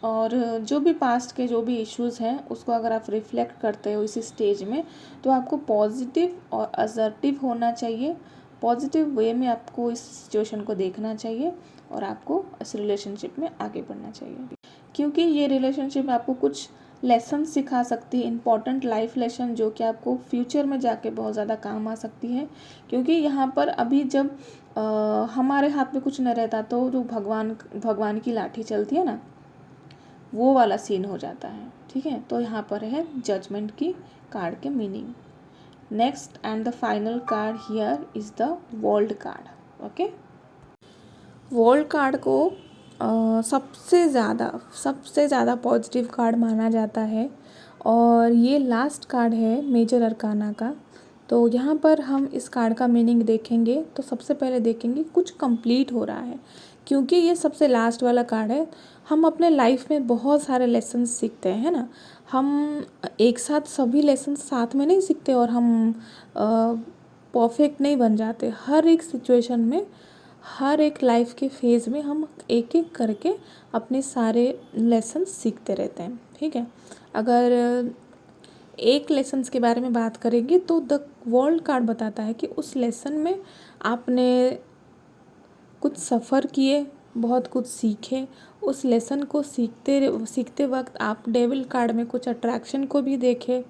और जो भी पास्ट के जो भी इश्यूज़ हैं उसको अगर आप रिफ्लेक्ट करते हो इस स्टेज में, तो आपको पॉजिटिव और असर्टिव होना चाहिए। पॉजिटिव वे में आपको इस सिचुएशन को देखना चाहिए और आपको इस रिलेशनशिप में आगे बढ़ना चाहिए, क्योंकि ये रिलेशनशिप आपको कुछ लेसन सिखा सकती है, इम्पॉर्टेंट लाइफ लेसन, जो कि आपको फ्यूचर में जाके बहुत ज़्यादा काम आ सकती है। क्योंकि यहाँ पर अभी जब हमारे हाथ में कुछ नहीं रहता तो जो भगवान की लाठी चलती है ना, वो वाला सीन हो जाता है। ठीक है, तो यहाँ पर है जजमेंट की कार्ड के meaning. Next and the final card here is the world card. Okay, world card को सबसे ज़्यादा पॉजिटिव कार्ड माना जाता है और ये लास्ट कार्ड है मेजर अरकाना का। तो यहाँ पर हम इस कार्ड का मीनिंग देखेंगे तो सबसे पहले देखेंगे कुछ कंप्लीट हो रहा है, क्योंकि ये सबसे लास्ट वाला कार्ड है। हम अपने लाइफ में बहुत सारे लेसन सीखते हैं, है ना। हम एक साथ सभी लेसन साथ में नहीं सीखते और हम परफेक्ट नहीं बन जाते। हर एक सिचुएशन में, हर एक लाइफ के फेज़ में हम एक एक करके अपने सारे लेसन सीखते रहते हैं। ठीक है, अगर एक लेसन्स के बारे में बात करेंगे तो द वर्ल्ड कार्ड बताता है कि उस लेसन में आपने कुछ सफ़र किए, बहुत कुछ सीखे। उस लेसन को सीखते वक्त आप डेविल कार्ड में कुछ अट्रैक्शन को भी देखे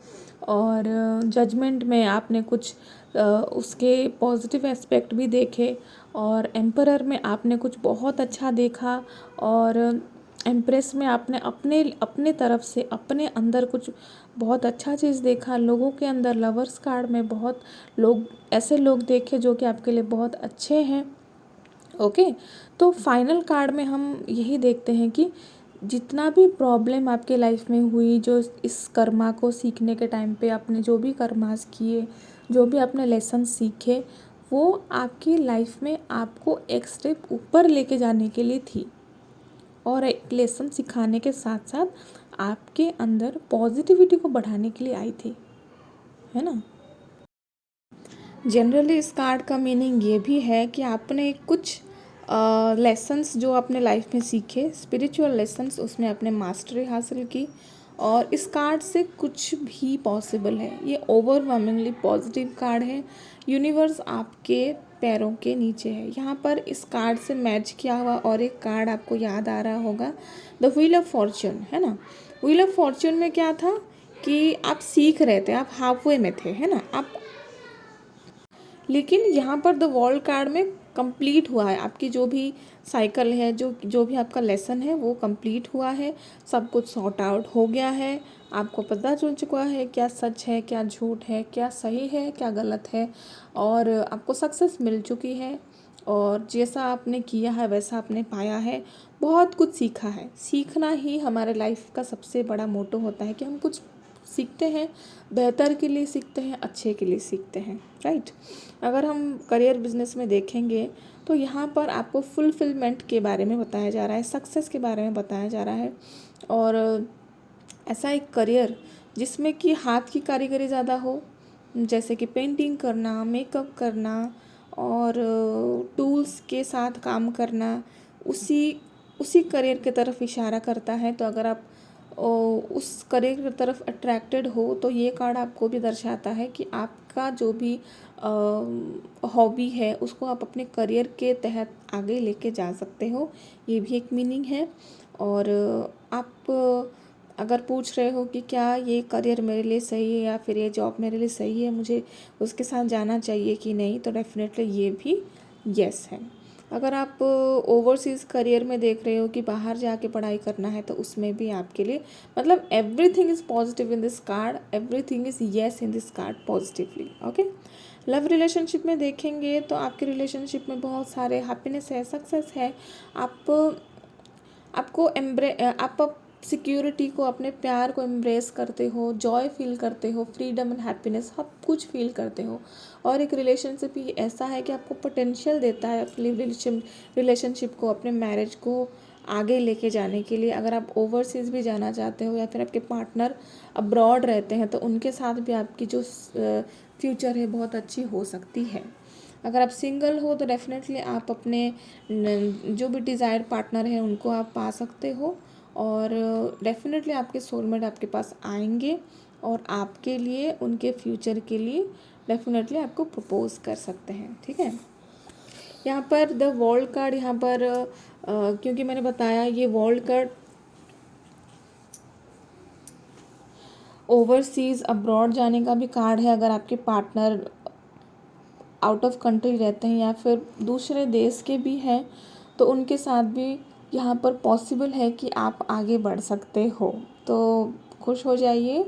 और जजमेंट में आपने कुछ उसके पॉजिटिव एस्पेक्ट भी देखे और एम्परर में आपने कुछ बहुत अच्छा देखा और एम्प्रेस में आपने अपने तरफ से अपने अंदर कुछ बहुत अच्छा चीज़ देखा। लोगों के अंदर लवर्स कार्ड में बहुत ऐसे लोग देखे जो कि आपके लिए बहुत अच्छे हैं। ओके, तो फाइनल कार्ड में हम यही देखते हैं कि जितना भी प्रॉब्लम आपके लाइफ में हुई, जो इस कर्मा को सीखने के टाइम पे आपने जो भी कर्मास किए, जो भी आपने लेसन सीखे, वो आपकी लाइफ में आपको एक स्टेप ऊपर लेके जाने के लिए थी। और एक लेसन सिखाने के साथ साथ आपके अंदर पॉजिटिविटी को बढ़ाने के लिए आई थी, है ना। जनरली इस कार्ड का मीनिंग ये भी है कि आपने कुछ लेसन्स जो अपने लाइफ में सीखे, स्पिरिचुअल लेसन्स, उसमें आपने मास्टरी हासिल की, और इस कार्ड से कुछ भी पॉसिबल है। ये ओवरवेलमिंगली पॉजिटिव कार्ड है। यूनिवर्स आपके पैरों के नीचे है। यहाँ पर इस कार्ड से मैच किया हुआ और एक कार्ड आपको याद आ रहा होगा, द व्हील ऑफ फॉर्च्यून, है ना। व्हील ऑफ फॉर्च्यून में क्या था कि आप सीख रहे थे, आप हाफ वे में थे, है ना, आप, लेकिन यहाँ पर द वर्ल्ड कार्ड में कंप्लीट हुआ है। आपकी जो भी साइकिल है, जो भी आपका लेसन है वो कंप्लीट हुआ है, सब कुछ सॉर्ट आउट हो गया है। आपको पता चल चुका है क्या सच है, क्या झूठ है, क्या सही है, क्या गलत है, और आपको सक्सेस मिल चुकी है, और जैसा आपने किया है वैसा आपने पाया है। बहुत कुछ सीखा है। सीखना ही हमारे लाइफ का सबसे बड़ा मोटो होता है कि हम कुछ सीखते हैं, बेहतर के लिए सीखते हैं, अच्छे के लिए सीखते हैं, राइट। अगर हम करियर बिजनेस में देखेंगे तो यहाँ पर आपको फुलफिलमेंट के बारे में बताया जा रहा है, सक्सेस के बारे में बताया जा रहा है, और ऐसा एक करियर जिसमें कि हाथ की कारीगरी ज़्यादा हो, जैसे कि पेंटिंग करना, मेकअप करना, और टूल्स के साथ काम करना, उसी उसी करियर की तरफ इशारा करता है। तो अगर आप उस करियर की तरफ अट्रैक्टेड हो तो ये कार्ड आपको भी दर्शाता है कि आपका जो भी हॉबी है उसको आप अपने करियर के तहत आगे लेके जा सकते हो, ये भी एक मीनिंग है। और आप अगर पूछ रहे हो कि क्या ये करियर मेरे लिए सही है या फिर ये जॉब मेरे लिए सही है, मुझे उसके साथ जाना चाहिए कि नहीं, तो डेफिनेटली ये भी यस है। अगर आप ओवरसीज़ करियर में देख रहे हो कि बाहर जाके पढ़ाई करना है, तो उसमें भी आपके लिए, मतलब everything is positive in this card, everything is yes in this card positively, okay. Love relationship में देखेंगे तो आपके रिलेशनशिप में बहुत सारे हैप्पीनेस है, सक्सेस है। आप आपको आप सिक्योरिटी को, अपने प्यार को एम्ब्रेस करते हो, जॉय फील करते हो, फ्रीडम एंड हैप्पीनेस सब कुछ फील करते हो। और एक रिलेशनशिप ही ऐसा है कि आपको पोटेंशियल देता है अपनी रिलेशनशिप को, अपने मैरिज को आगे लेके जाने के लिए। अगर आप ओवरसीज़ भी जाना चाहते हो या फिर आपके पार्टनर अब्रॉड रहते हैं तो उनके साथ भी आपकी जो फ्यूचर है बहुत अच्छी हो सकती है। अगर आप सिंगल हो तो डेफिनेटली आप अपने जो भी डिज़ायर्ड पार्टनर हैं उनको आप पा सकते हो, और डेफिनेटली आपके सोलमेट आपके पास आएंगे और आपके लिए, उनके फ्यूचर के लिए डेफिनेटली आपको प्रपोज कर सकते हैं, ठीक है। यहाँ पर द वर्ल्ड कार्ड, यहाँ पर क्योंकि मैंने बताया ये वर्ल्ड कार्ड ओवरसीज़ अब्रॉड जाने का भी कार्ड है। अगर आपके पार्टनर आउट ऑफ कंट्री रहते हैं या फिर दूसरे देश के भी हैं तो उनके साथ भी यहाँ पर पॉसिबल है कि आप आगे बढ़ सकते हो, तो खुश हो जाइए।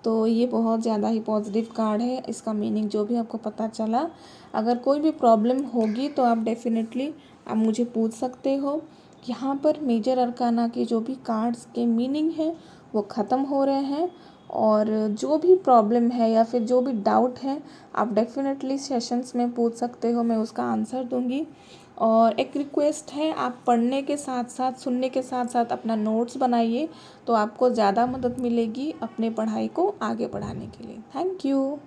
तो ये बहुत ज़्यादा ही पॉजिटिव कार्ड है। इसका मीनिंग जो भी आपको पता चला, अगर कोई भी प्रॉब्लम होगी तो आप डेफिनेटली आप मुझे पूछ सकते हो। यहाँ पर मेजर अरकाना के जो भी कार्ड्स के मीनिंग हैं वो ख़त्म हो रहे हैं, और जो भी प्रॉब्लम है या फिर जो भी डाउट है आप डेफिनेटली सेशंस में पूछ सकते हो, मैं उसका आंसर दूंगी। और एक रिक्वेस्ट है, आप पढ़ने के साथ साथ, सुनने के साथ साथ अपना नोट्स बनाइए, तो आपको ज़्यादा मदद मिलेगी अपने पढ़ाई को आगे बढ़ाने के लिए। Thank you.